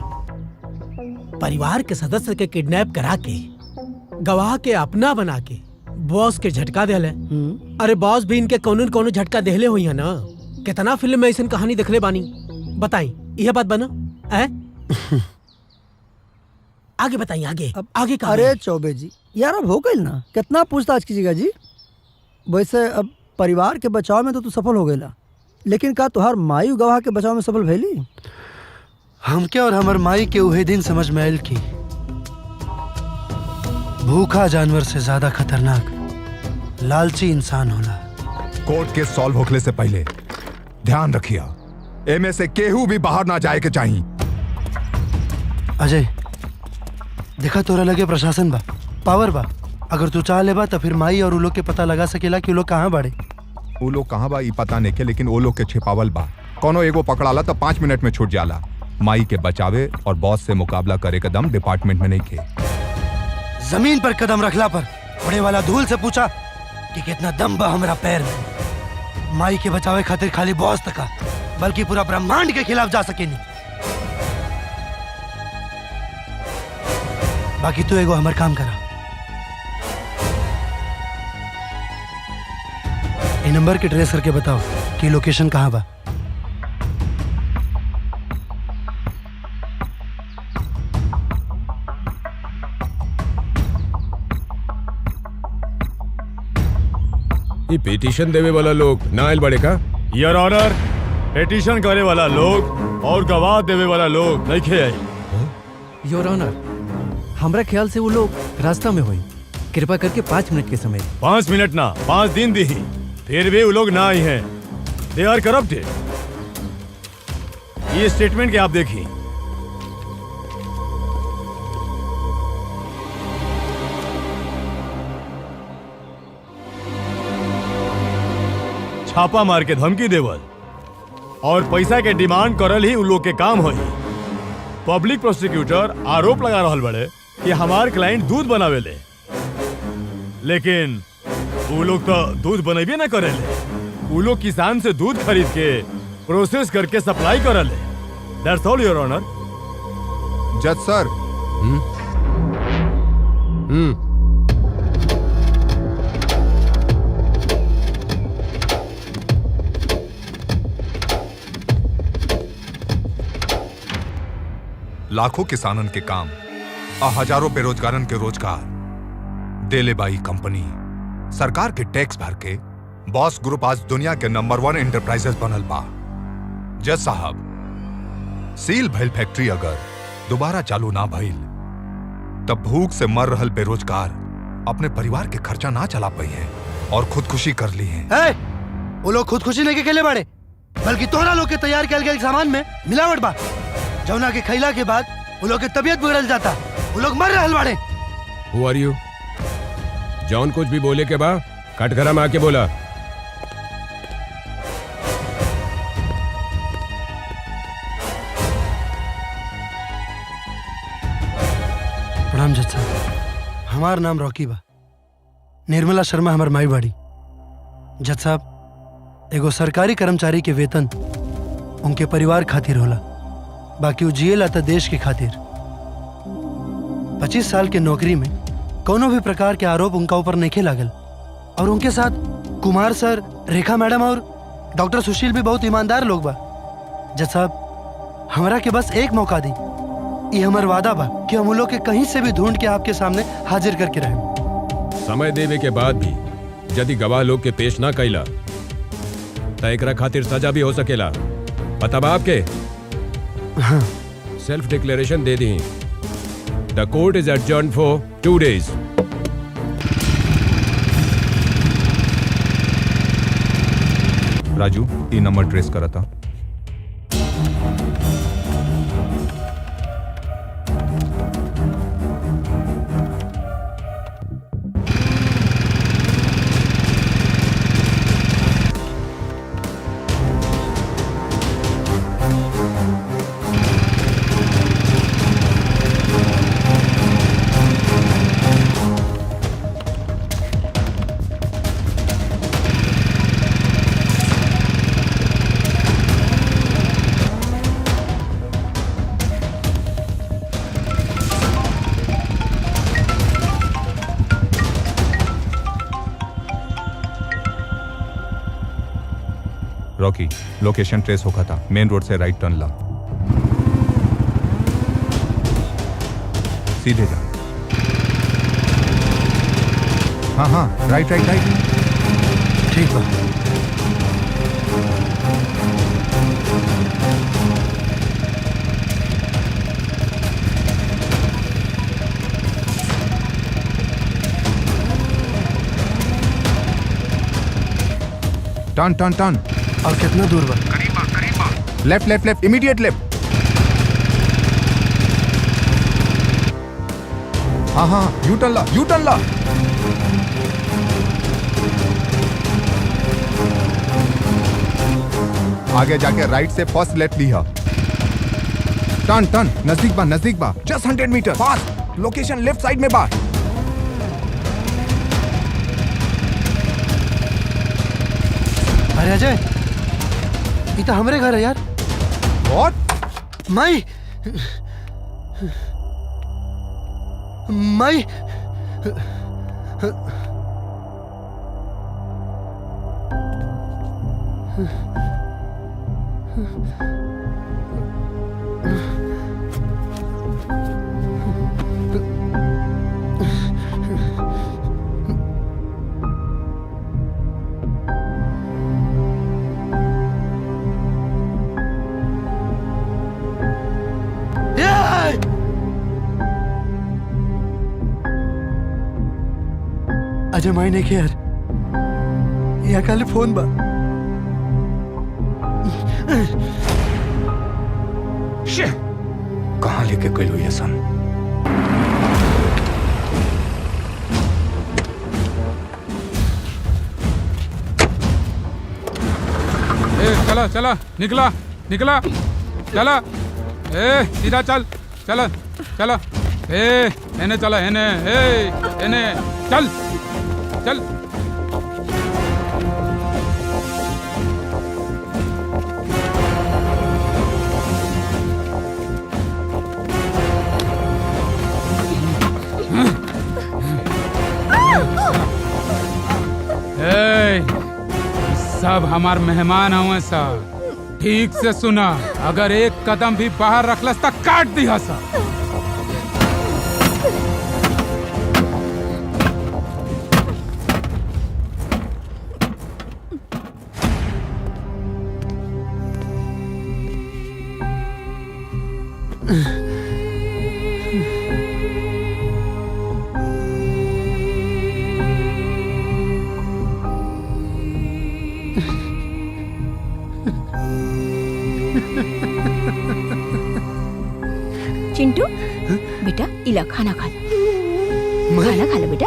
परिवार के सदस्य के किडनैप करा के गवाह के अपना बना के बॉस के झटका देले। अरे बॉस भी इनके कौन कौन झटका देले हुई है ना। कितना फिल्म में ऐसी कहानी देखले बानी, बताई यह बात बना है? आगे बताइए, आगे कहा? अरे चौबे जी यार, अब हो गई ना, कितना पूछताछ कीजिएगा जी। वैसे अब परिवार के बचाव में तो तू सफल हो गया, लेकिन का तुहार माई गवाह के बचाव में सफल भैली? हमके और हमर माई के उहे दिन समझ में आयल की भूखा जानवर से ज्यादा खतरनाक लालची इंसान होला। कोर्ट के सॉल्व होखले से पहले ध्यान रखिया, एमे से केहू भी बाहर ना जाए के चाहिए। अजय देखा, तोरा लगे प्रशासन बा, पावर बा। अगर तू चाह लेबा तो फिर माई और उ लोग के पता लगा सकेला कि उ लोग कहाँ बाड़े। उ लोग कहाँ बा ई पता नहीं के, लेकिन वो लोग के छिपावल बा। कोनो एगो पकड़ाला तो 5 मिनट में छूट जाला। माई के बचावे और बॉस से मुकाबला करे का दम डिपार्टमेंट में नहीं खे। जमीन पर कदम रखला पर उड़े वाला धूल से पूछा कि कितना दम बा हमरा पैर में। माई के बचावे खातिर खाली बॉस तक बल्कि पूरा ब्रह्मांड के खिलाफ जा सके नहीं। बाकी तू एगो हमर काम करा, ये नंबर के ट्रेस करके बताओ कि लोकेशन कहाँ बा। ये पिटीशन देवे वाला लोग ना आयल बड़े का? योर ऑनर, पिटीशन करे वाला लोग और गवाह देवे वाला लोग नहीं खे आई। योर ऑनर, हमरा ख्याल से वो लोग रास्ता में हुई। कृपा करके 5 मिनट के समय। 5 मिनट ना 5 दिन दी, फिर भी वो लोग ना आई हैं। They are corrupted. ये स्टेटमेंट के आप देखिए। छापा मार के धमकी देवल और पैसा के डिमांड करल ही उन लोग के काम होई। पब्लिक प्रोसिक्यूटर आरोप लगा रहल बड़े कि हमार क्लाइंट दूध बनावेले, लेकिन वो लोग तो दूध बनेबे ना करेले। वो लोग किसान से दूध खरीद के प्रोसेस करके सप्लाई करले। That's all your honour. जज सर। लाखों किसानन के काम और हजारों बेरोजगारन के रोजगार देले बाई कंपनी सरकार के टैक्स भर के बॉस ग्रुप आज दुनिया के नंबर 1 एंटरप्राइजेस बनल बा। जज साहब, सील भइल फैक्ट्री अगर दोबारा चालू ना भइल तब भूख से मर रहल बेरोजगार अपने परिवार के खर्चा ना चला पाई है और खुदकुशी कर ली है। वो लोग खुदकुशी नहीं के खेले बाड़े, बल्कि तोहरा लोग के तैयार किया गया सामान में मिलावट बा, जौना के खैला के बाद वो लोग के तबीयत बिगड़ल जाता। वो लोग मर रहल बाड़े। Who are you? जौन कुछ भी बोले के बा कटघरा में आके बोला। प्रणाम जज साहब, हमार नाम रॉकी बा। निर्मला शर्मा हमार माई बाड़ी। जज साहब, एगो सरकारी कर्मचारी के वेतन उनके परिवार खातिर होला, बाकी वो जिएला त देश के खातिर। 25 साल के नौकरी में कोनो भी प्रकार के आरोप उनका ऊपर नहीं लागल और उनके साथ कुमार सर, रेखा मैडम और डॉक्टर सुशील भी बहुत ईमानदार लोग बा। जज साहब, हमरा के बस एक मौका दी। ये हमार वादा बा कि हम लोग के कहीं से भी ढूंढ के आपके सामने हाजिर करके रहे। समय देवे के बाद भी यदि गवाह लोग के पेश ना कैला तो एकरा खातिर सजा भी हो सकेला। पता बा आपके? हाँ। Self declaration De the. The court is adjourned for 2 days. Raju, ये नंबर ट्रेस करा था। रॉकी, लोकेशन ट्रेस होगा था। मेन रोड से राइट टर्न ला, सीधे जा। हाँ हाँ, राइट राइट राइट। ठीक बा। Turn turn turn. और कितना दूर बा? Left left left, immediate left. हाँ हाँ, यू टर्न ला, यू टर्न ला। आगे जाके राइट से फर्स्ट लेफ्ट लिया। टर्न टर्न, नजदीक बा नजदीक बा, just 100 metre fast. Location left side में बा। अरे अजय, ये तो हमारे घर है यार। What? माई माई अजय माई नहीं यार, यहाँ खाली फोन बा। कहाँ लेके गई हुई है सन? चला चला, निकला निकला, चला। सीधा चल, चला चला। एने चला, एने एने चल चल। सब हमार मेहमान हुए सब, ठीक से सुना, अगर एक कदम भी बाहर रखलस तक काट दिया सब। चिंटू बेटा, इला खाना खा लो, खाना खा लो बेटा।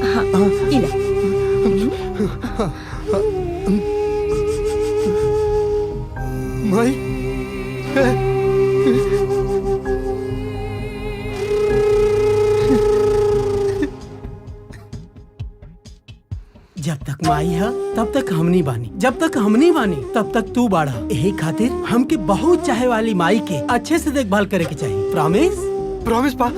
हाँ, इला। माई जब तक माई है तब तक हमनी बानी, जब तक हमनी बानी तब तक तू बाड़ा। यही खातिर हमके बहुत चाहे वाली माई के अच्छे से देखभाल करे के चाहिए। प्रॉमिस? प्रॉमिस पा।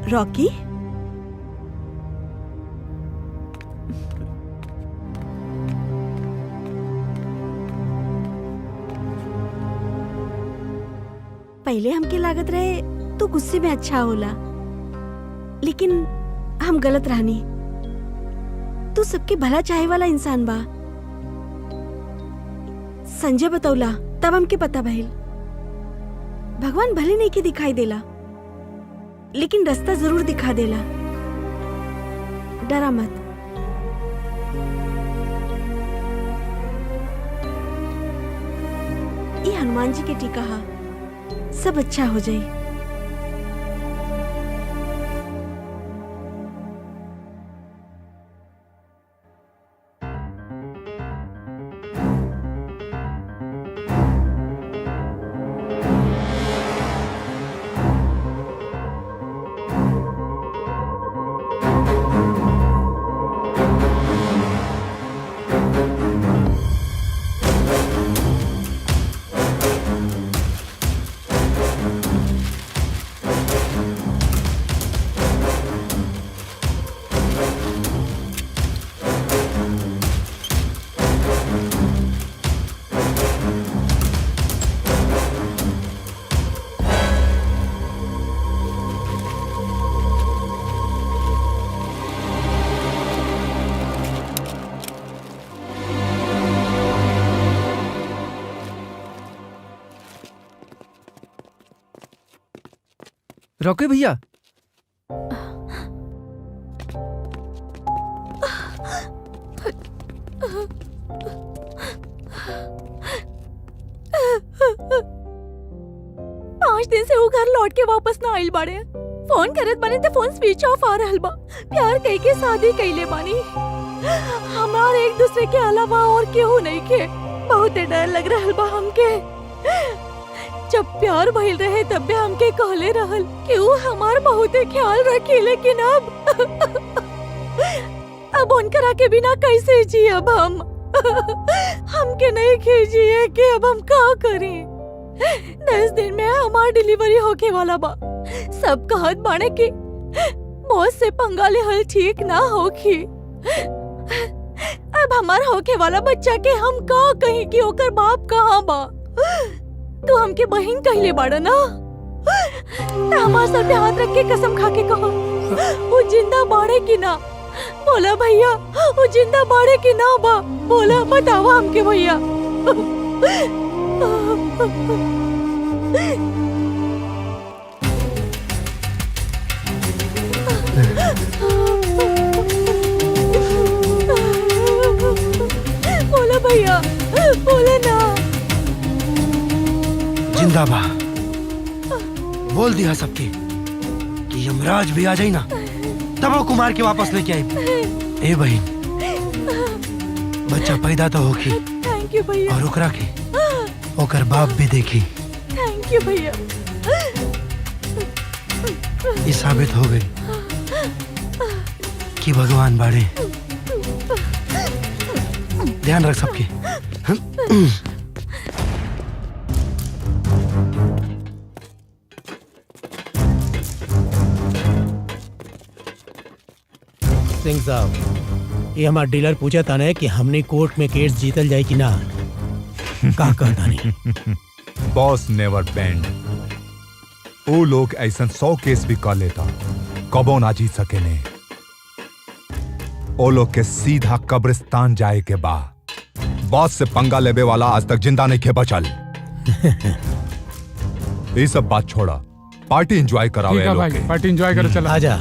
रॉकी, पहले हमके लागत रहे तू गुस्से में अच्छा होला, लेकिन हम गलत रहनी। तू सबके भला चाहे वाला इंसान बा। संजय बतौला तब हमके पता भइल भगवान भले नहीं के दिखाई देला, लेकिन रास्ता जरूर दिखा देला। डरा मत। ये हनुमान जी के टीका हा, सब अच्छा हो जाए। रॉकी भैया, पाँच दिन से वो घर लौट के वापस ना आइल बाड़े। फोन करत बानी तो फोन स्विच ऑफ आ रहल बा। प्यार कई के शादी कइले बानी, हमार एक दूसरे के अलावा और केहू नहीं के। बहुत डर लग रहा बा हमके। जब प्यार भइल रहे तब भी हमके कहले रहल कि वो हमार बहुत ख्याल रखी, लेकिन अब उनकरा के बिना कैसे जियब हम। हमके नहीं खींचिए कि अब हम का करें। 10 दिन में हमार डिलीवरी होके वाला बा। सब कहत बाने कि मौत से पंगा लेहल ठीक ना होखी। अब हमार होके वाला बच्चा के हम का कहीं कि ओकर बाप कहाँ बा। तू हमके बहन कहले बाड़ा ना, हमार सर पे हाथ रख के कसम खा के कहो वो जिंदा बाड़े की ना। बोला भैया, वो जिंदा बाड़े की ना बा। बोला, बतावा हमके भैया। बोला भैया, बोला ना। जिंदाबा बोल दिया सबके कि यमराज भी आ जाए ना, तब वो कुमार के वापस लेके आई। ए बहन, बच्चा पैदा तो होगी। थैंक यू भैया। और ओकरा के ओकर बाप भी देखी। थैंक यू भैया। ये साबित हो गई कि भगवान बाड़े। ध्यान रख सबके। सिंह साहब, ये हमारा डीलर पूछा था ना कि हमने कोर्ट में केस जीतल जाए कि ना। का कहता नहीं। बॉस नेवर बेंड। वो लोग ऐसा 100 केस भी कर लेता, कबो ना जीत सके ने। ओ लोग के सीधा कब्रिस्तान जाए के बा। बॉस से पंगा लेबे वाला आज तक जिंदा नहीं खे बचल। ये सब बात छोड़ा, पार्टी एंजॉय करावे। ठीक है भाई, पार्टी एंजॉय करो। चलो आजा।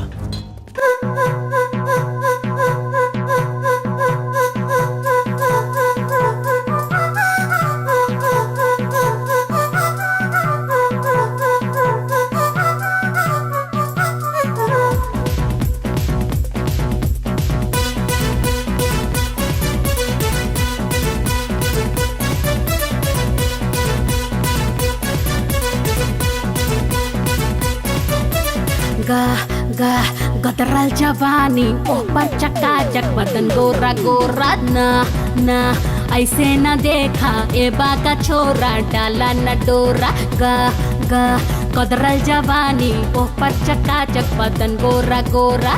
गदरल जवानी ऊपर चकाचक बदन गोरा गोरा ना ना ऐसे न देखा ए बाका छोरा डाला न डोरा गा गा गदरल जवानी ऊपर चकाचक बदन गोरा गोरा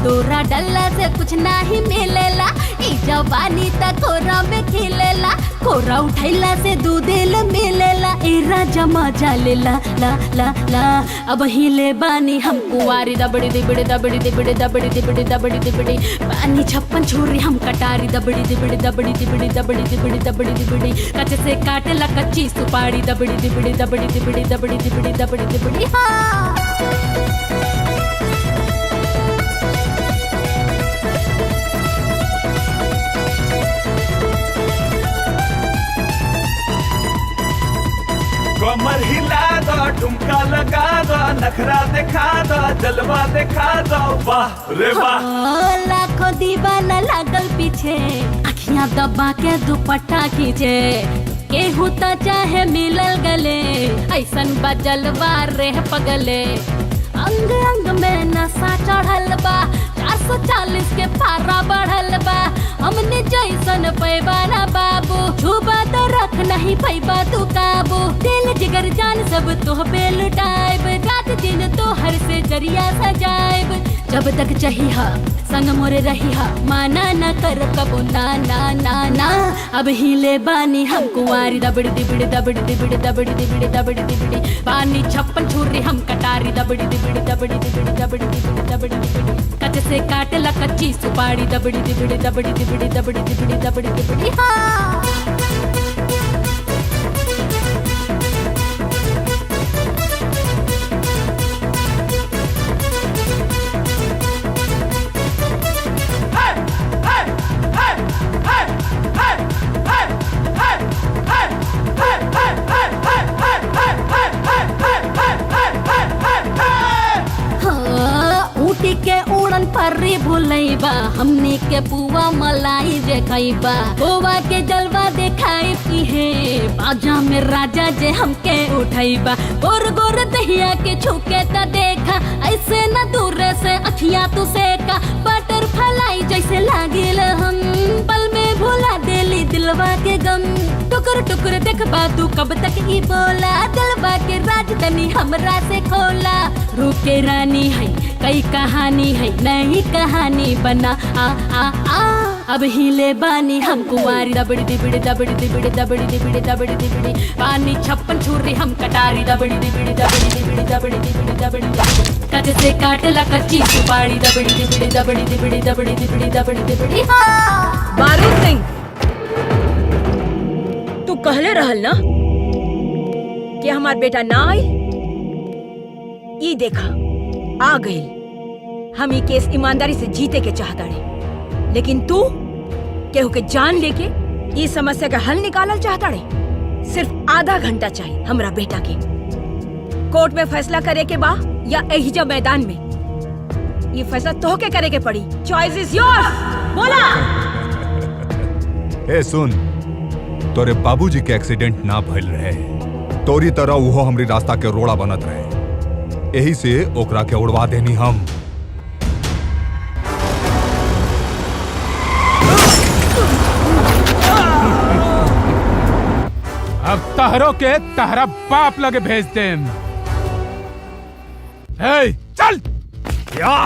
डोरा डल्ला से कुछ नहीं मिलेला ई जवानी त कोरा में खिलेला कोरा उठैला से दूधेल मिलेला ए राजा मजा लेला ला ला ला अब हिले बानी हम कुंवारी दबड़ी दिबड़ी दबड़ी दिबड़ी दबड़ी दिबड़ी दबड़ी दिबड़ी पानी 56 छुरी हम कटारी दबड़ी दिबड़ी दबड़ी दिबड़ी दबड़ी दिबड़ी दबड़ी दिबड़ी कच्चे से काटेला कच्ची सुपारी दबड़ी दिबड़ी दबड़ी दिबड़ी दबड़ी दिबड़ी दबड़ी दिबड़ी हाँ। कमर हिला दो, ठुमका लगा दो, नखरा दिखा दो, जलवा दिखा दो, वाह रे वाह। लाखों दीवाना लागल पीछे अखियां दबा के दुपट्टा खींचे केहू त चाहे मिलल गले ऐसन बजलवा रे पगले अंग अंग में नशा चढ़ल बा 440 के पारा बढ़ल बा हमने जैसन पैबाना बाबू छुबा तो रख नहीं पैबा तू काबू दिल जिगर जान सब तोह पे लुटाइब रात दिन तो हर से जरिया सजाइब जब तक चाहिए संग मोरे रही माना न कर कबो ना ना ना ना अब हिले बानी हम कुंवारी दबड़ी दिबड़ी दबड़ी दिबड़ी दबड़ी दिबड़ी दबड़ी दिबड़ी पानी 56 छुरी हम कटारी दबड़ी दिबड़ी दबड़ी दिबड़ी दबड़ी दिबड़ी दबड़ी दिबड़ी कच्चे से काटेला कच्ची सुपारी दबड़ी दिबड़ी दबड़ी दिबड़ी दबड़ी दिबड़ी दबड़ी दिबड़ी हाँ। ऊटी के उड़न पर भूलई बा हमने के पुआ मलाई देखई बा गोवा के जलवा देखाई की है बाजा में राजा जे हमके उठाई बा गोर गोर दहिया के छुके त देखा ऐसे न दूर से अखियां तू सेका बटरफ्लाई जैसे लागिल हम पल में भुला देली दिलवा के गम टुकुर टुकुर देखबा तू कब तक ई बोला दिलवा के राजधानी हमरा से खोला रूप के रानी है कई कहानी है नई कहानी बना आ आ आ अब हिले बानी हम कुंवारी दबड़ी दिबड़ी दबड़ी दिबड़ी दबड़ी दिबड़ी दबड़ी दिबड़ी पानी 56 छुरी हम कटारी दबड़ी दिबड़ी दबड़ी दिबड़ी दबड़ी दिबड़ी दबड़ी कट से काटला कच्ची सुपारी दबड़ी दिबड़ी दबड़ी दिबड़ी दबड़ी दिबड़ी दबड़ी दिबड़ी बारूद सिंह तू कहले रहल ना कि हमार बेटा ना आई ई देखा आ गई हम ई केस ईमानदारी से जीते के चाहता रहे लेकिन तू केहू के जान लेके ई समस्या का हल निकालल चाहता रहे सिर्फ आधा घंटा चाहिए हमरा बेटा के कोर्ट में फैसला करे के बा या एहिजा मैदान में ये फैसला तोहके करे के पड़ी चॉइस इज योर्स बोला ए सुन तोरे बाबूजी के एक्सीडेंट ना भइल रहे तोरी तरह वो हमरी रास्ता के रोड़ा बनत रहे यही से ओकरा के उड़वा देनी हम अब तहरो के तहरा बाप लगे भेज देम चल या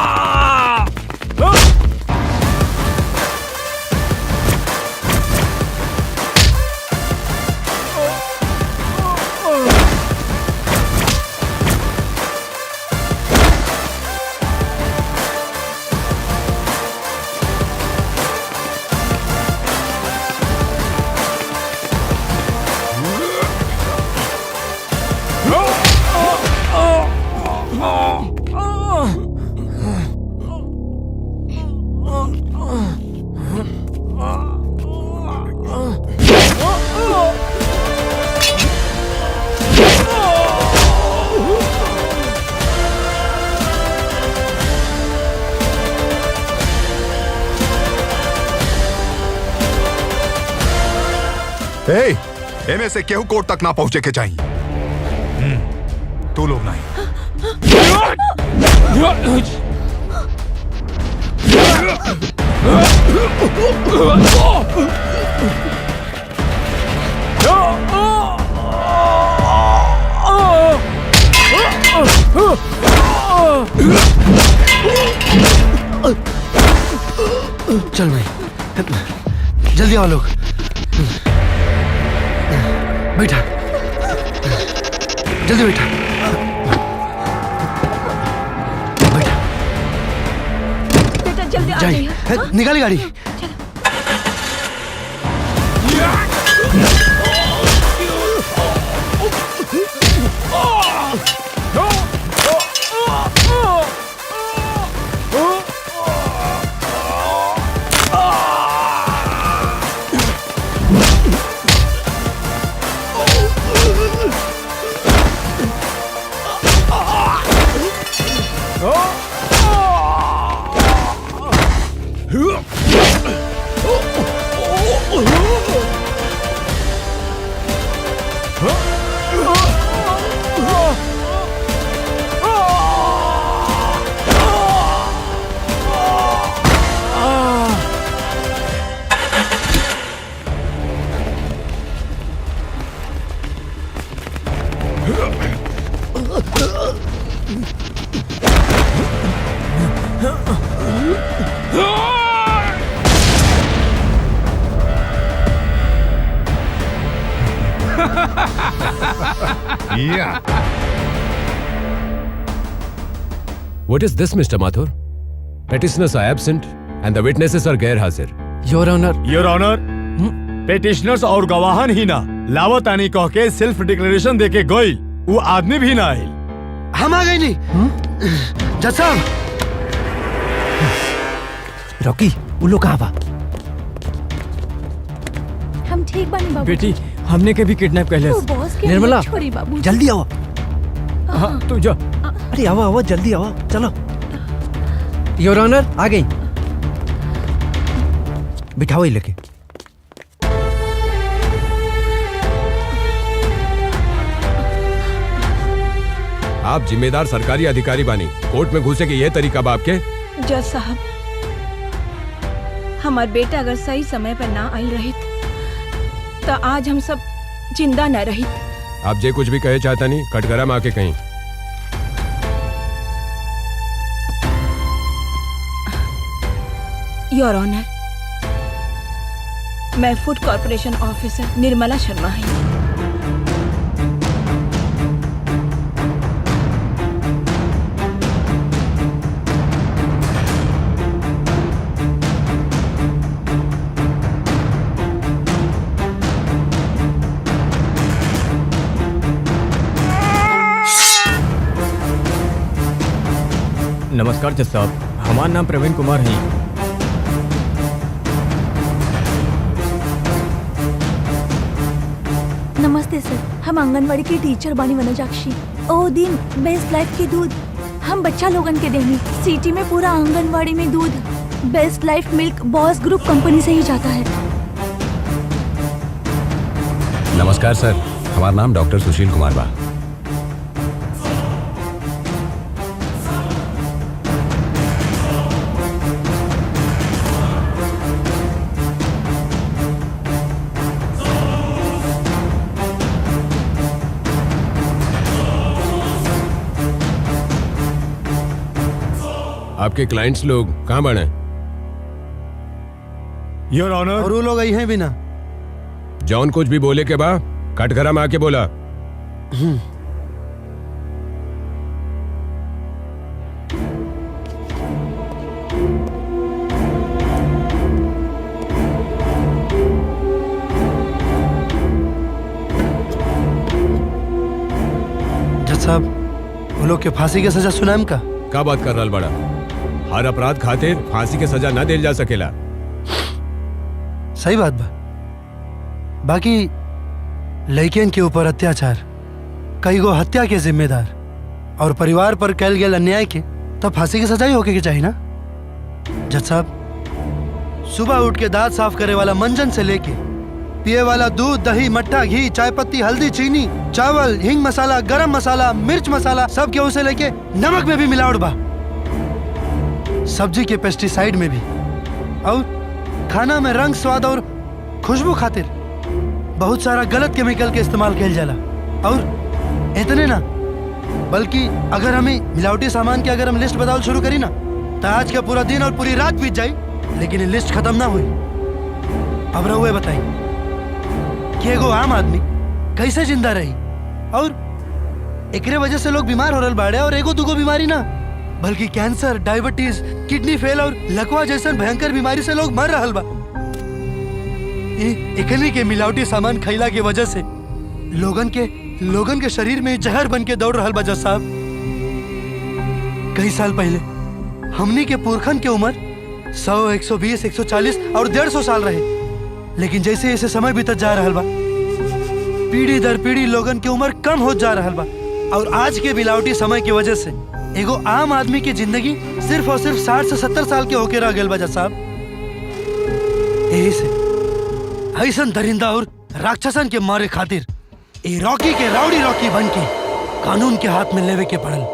एमे से केहू कोर्ट तक ना पहुंचे के चाहिए तू लोग नहीं चल भाई जल्दी आओ लोग बैठा जल्दी बैठा बेटा जल्दी आ जाइए जाइए निकाली गाड़ी Yeah. What is this, Mr. Mathur? Petitioners are absent and the witnesses are गैर हाजिर. Your honour your honour petitioners और गवाहन ही ना लावतानी कह के सेल्फ डिक्लेरेशन देके गई वो आदमी भी ना आयल हम आ गए नहीं जज साहब रॉकी वो लोग कहाँ बा हम ठीक बानी बाबू बेटी हमने के भी किडनैप कर लिया तू बॉस के निर्मला छोरी बाबू जल्दी आओ हाँ तू जा अरे आओ आओ जल्दी आओ चलो योर ऑनर आ गई बिठाओ ही लेके। आप जिम्मेदार सरकारी अधिकारी बानी, कोर्ट में घुसे के ये तरीका बा आपके? जज साहब, हमार बेटा अगर सही समय पर ना आई रहित तो आज हम सब जिंदा न रहित। आप जे कुछ भी कहे चाहता नहीं, कटघरा में आके कहीं। योर ऑनर, मैं food corporation officer Nirmala Sharma हूँ। नमस्कार जज साहब, हमारा नाम प्रवीण कुमार है। नमस्ते सर, हम आंगनवाड़ी की टीचर बानी वनजाक्षी। ओ दिन बेस्ट लाइफ के दूध हम बच्चा लोगन के देनी। सिटी में पूरा आंगनवाड़ी में दूध best life milk boss group company से ही जाता है। नमस्कार सर, हमारा नाम डॉक्टर सुशील कुमार बा। आपके क्लाइंट्स लोग कहाँ बने? योर ऑनर, और वो लोग आई हैं भी ना। जॉन कुछ भी बोले के बा कटघरा में आके बोला। जज साहब, वो लोग के फांसी के सजा सुनाम का? का बात कर रहा बड़ा? हर अपराध खातिर फांसी के सजा ना दिल जा सकेला। सही बात बा। बाकी लड़कियन के ऊपर अत्याचार, कई गो हत्या के जिम्मेदार और परिवार पर कैल गए अन्याय के तब फांसी की सजा ही होके के चाहिए ना। जज साहब, सुबह उठ के दांत साफ करे वाला मंजन से लेके पिए वाला दूध, दही, मट्ठा, घी, चाय पत्ती, हल्दी, चीनी, चावल, हिंग मसाला, गरम मसाला, मिर्च मसाला, सब के उसे लेके नमक में भी मिलावट बा। सब्जी के पेस्टिसाइड में भी, और खाना में रंग, स्वाद और खुशबू खातिर बहुत सारा गलत केमिकल के इस्तेमाल किया जाला। और इतने ना, बल्कि अगर हमें मिलावटी सामान की अगर हम लिस्ट बताओ शुरू करी ना तो आज का पूरा दिन और पूरी रात बीत जाए, लेकिन ये लिस्ट खत्म ना हुई। अब रहुए बताई कि एगो आम आदमी कैसे जिंदा रही, और एकरे वजह से लोग बीमार हो रहे बाड़े, और एगो दुगो बीमारी ना बल्कि कैंसर, डायबिटीज, किडनी फेल और लकवा जैसन भयंकर बीमारी से लोग मर रहल बा। एकनी के मिलावटी सामान खैला के वजह से लोगन के शरीर में जहर बन के दौड़ रहल बा। जज साहब, कई साल पहले हमनी के पुरखन के उम्र 100, 120, 140 और 150 साल रहे, लेकिन जैसे जैसे समय बीतत जा रहल बा, पीढ़ी दर पीढ़ी लोगन के उम्र कम हो जा रहल बा। और आज के मिलावटी समय की वजह से एगो आम आदमी की जिंदगी सिर्फ और सिर्फ 60 से 70 साल के होके रह गए बा। जज साहब, यही से ऐसन दरिंदा और राक्षसन के मारे खातिर ए रॉकी के राउडी रॉकी बन के कानून के हाथ में लेवे के पड़ल।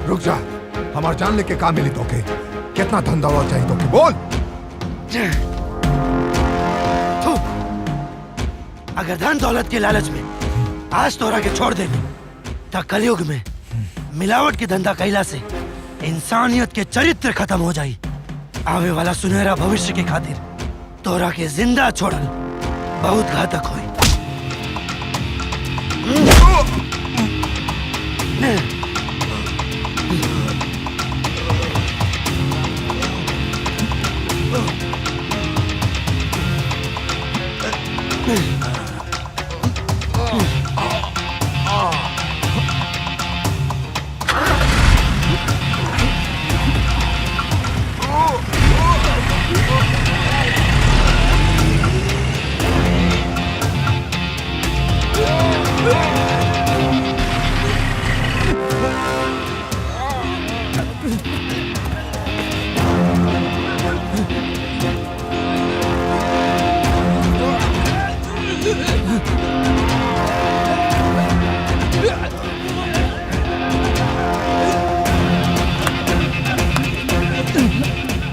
रुक जा, हमार जान लेके का मिली तोके? कितना धंधा हुआ चाहिए तोके? बोल। थू, अगर धन दौलत के लालच में आज तोरा के छोड़ देने तो कलयुग में मिलावट की धंधा कैला से इंसानियत के चरित्र खत्म हो जाई। आवे वाला सुनहरा भविष्य के खातिर तोरा के जिंदा छोड़ल बहुत घातक होई।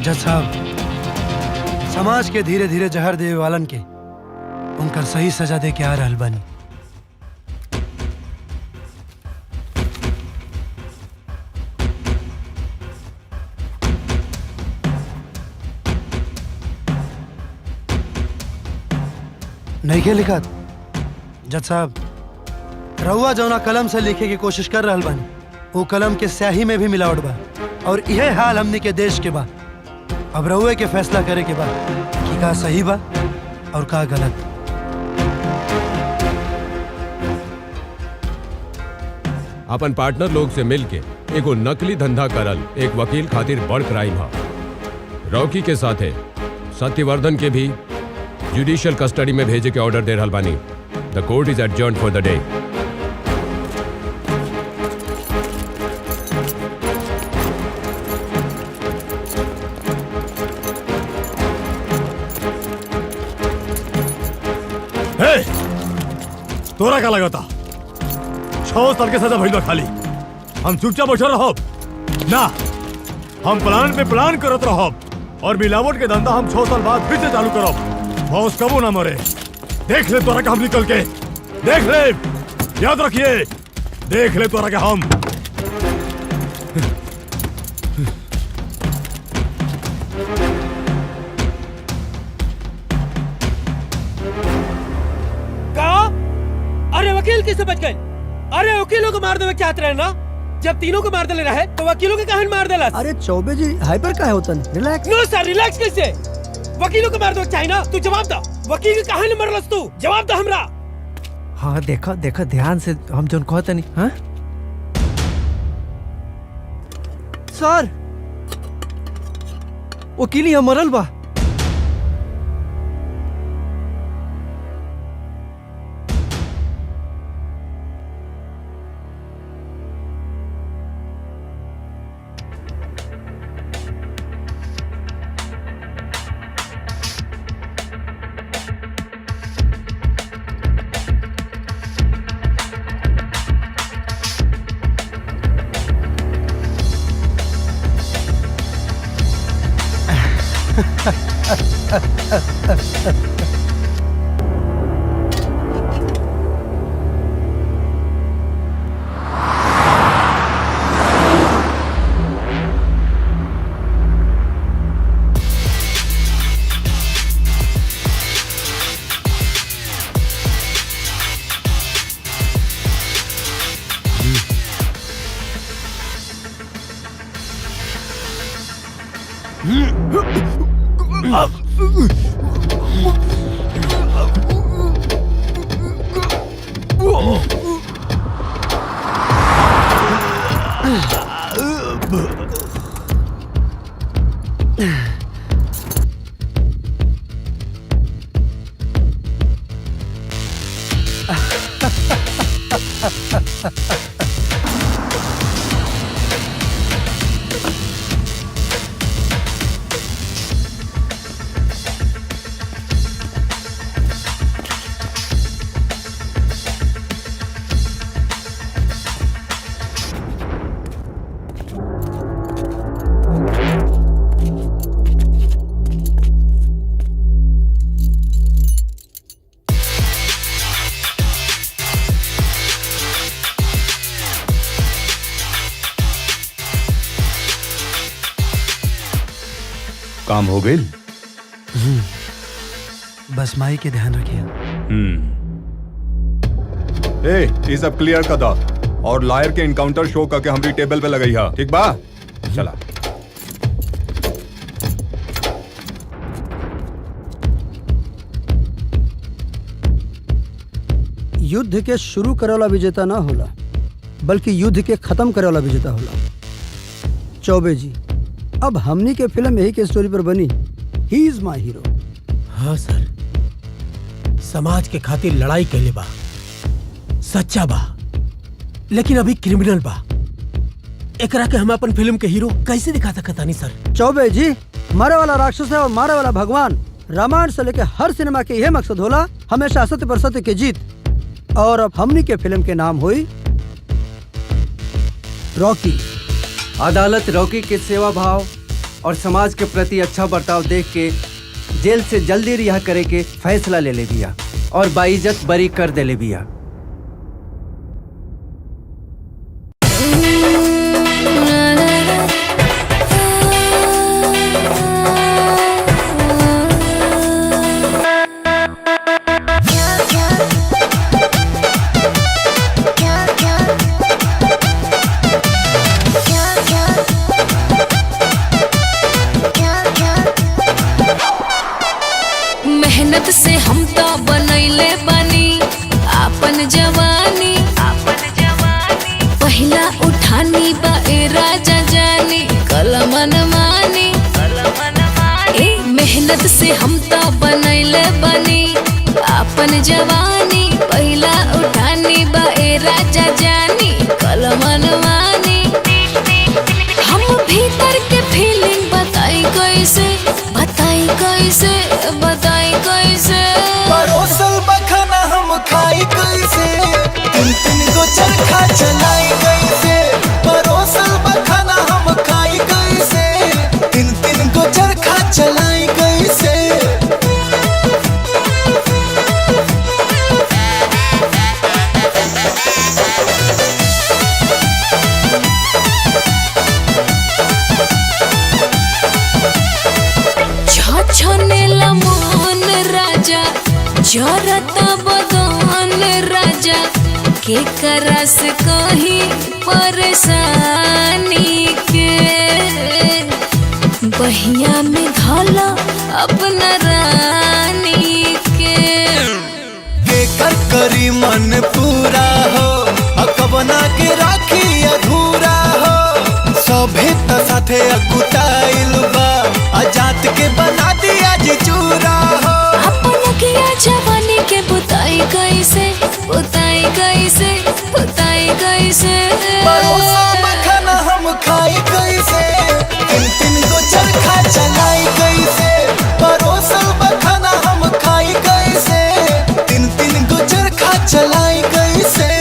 जज साहब, समाज के धीरे धीरे जहर देवे वालन के उनकर सही सजा दे के आ रहल बानी। नहीं के लिखत जज साहब, रउआ जौना कलम से लिखे की कोशिश कर रहल बानी वो कलम के स्याही में भी मिलावट बा और यह हाल हमनी के देश के बा। अब रउए के फैसला करे के बा कि का सही बा और का गलत। अपन पार्टनर लोग से मिलके एगो नकली धंधा करल एक वकील खातिर बड़ क्राइम हा। रॉकी के साथे सत्यवर्धन के भी जुडिशियल कस्टडी में भेजे के ऑर्डर दे रहल बानी। The court is adjourned for the day. तोरा का लगा था 6 साल के सजा भइल बा खाली। हम चुपचाप बैठल रहब ना, हम प्लान पे प्लान करत रहब और मिलावट के धंधा हम 6 साल बाद फिर से चालू करब। बॉस कबो ना मरे। देख ले तोरा का हम निकल के, देख ले, याद रखिए, देख ले तोरा का हम। अरे वकील किससे बच गए? अरे वकीलों को मार देवे चाहते रहे ना? जब तीनों को मार देले रहे तो वकीलों के काहे मार देला? अरे चौबे जी हाइपर काहे होतन? रिलैक्स। नो सर, रिलैक्स कैसे? वकीलों को मार देवे चाहिए ना? तू जवाब दा। वकील के काहे न मरलस तू? जवाब दा हमरा। हाँ देखा देखा ध्यान से हम जोन कहते नहीं। हाँ सर, वकील यहाँ मरल बा। काम हो गई। बस माई के ध्यान रखिए। ए सब क्लियर कर दो और लॉयर के इनकाउंटर शो करके हमारी टेबल पे लगाई है, ठीक बा? चला। युद्ध के शुरू करे वाला विजेता ना होला, बल्कि युद्ध के खत्म करे वाला विजेता होला। चौबे जी, अब हमनी के फिल्म यही के स्टोरी पर बनी। He is my hero. हाँ सर, समाज के खातिर लड़ाई कैले बा, सच्चा बा, लेकिन अभी क्रिमिनल बा। एकरा के हम अपन फिल्म के हीरो कैसे दिखा सकता नहीं सर? चौबे जी, मारे वाला राक्षस है और मारे वाला भगवान। रामायण से लेकर हर सिनेमा के यह मकसद होला, हमेशा सत्य पर सत्य की जीत। और अब हमनी के फिल्म के नाम हुई रॉकी। अदालत रॉकी के सेवा भाव और समाज के प्रति अच्छा बर्ताव देख के जेल से जल्दी रिहा करे के फैसला ले ले बिया और बाइज्जत बरी कर दे ले बिया। मेहनत से हम तो बनैले बनी आपन जवानी, पहिला उठानी बा ए राजा जानी कलमन मानी। ए मेहनत से हम तो बनैले बनी आपन जवानी, पहिला उठानी बा ए राजा जानी कलमन मानी। हम भीतर के फीलिंग बताई कैसे, बताई कैसे, बताई कैसे। परोसल बखाना हम खाई कैसे, तीन तीन गो चरखा चलाई कैसे। परोसल बखाना हम खाई कैसे, तीन तीन गो चरखा चलाई कैसे। छनेला मोहन राजा, जरता बदन राजा, के करस कहीं परेशानी के। बहिया में घाला अपना रानी के कर करी मन पूरा हो, अकबना के राखी अधूरा हो। सभे त साथे अकुटाइल बा, अजात के बना दिया जे चूरा हो। अपन किया जवानी के बुताई कैसे, बुताई कैसे, बुताई कैसे। परोसा मखाना हम खाई कैसे, तीन तीन गो चरखा चलाई कैसे। परोसा मखाना हम खाई कैसे, तीन तीन गो चरखा चलाई कैसे।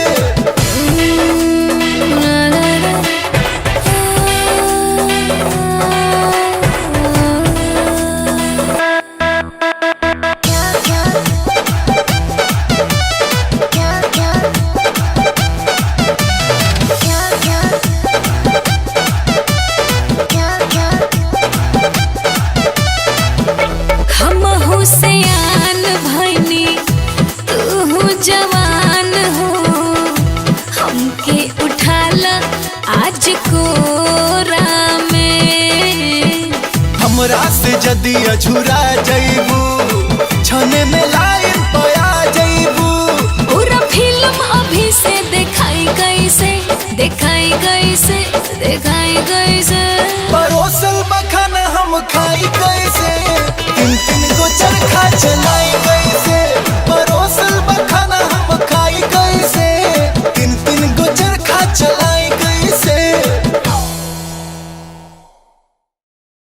हम हुसैन भैनी, तू जवान हो, हमके उठाला आज कोरा में। हमरा से जदी अछुरा जइबू, छने में लाइन पया जइबू। पूरा फिल्म अभी से दिखाई कैसे, दिखाई कैसे, दिखाई कैसे। परोसल मखाना हम खाई कैसे, तीन तीन गो चरखा चला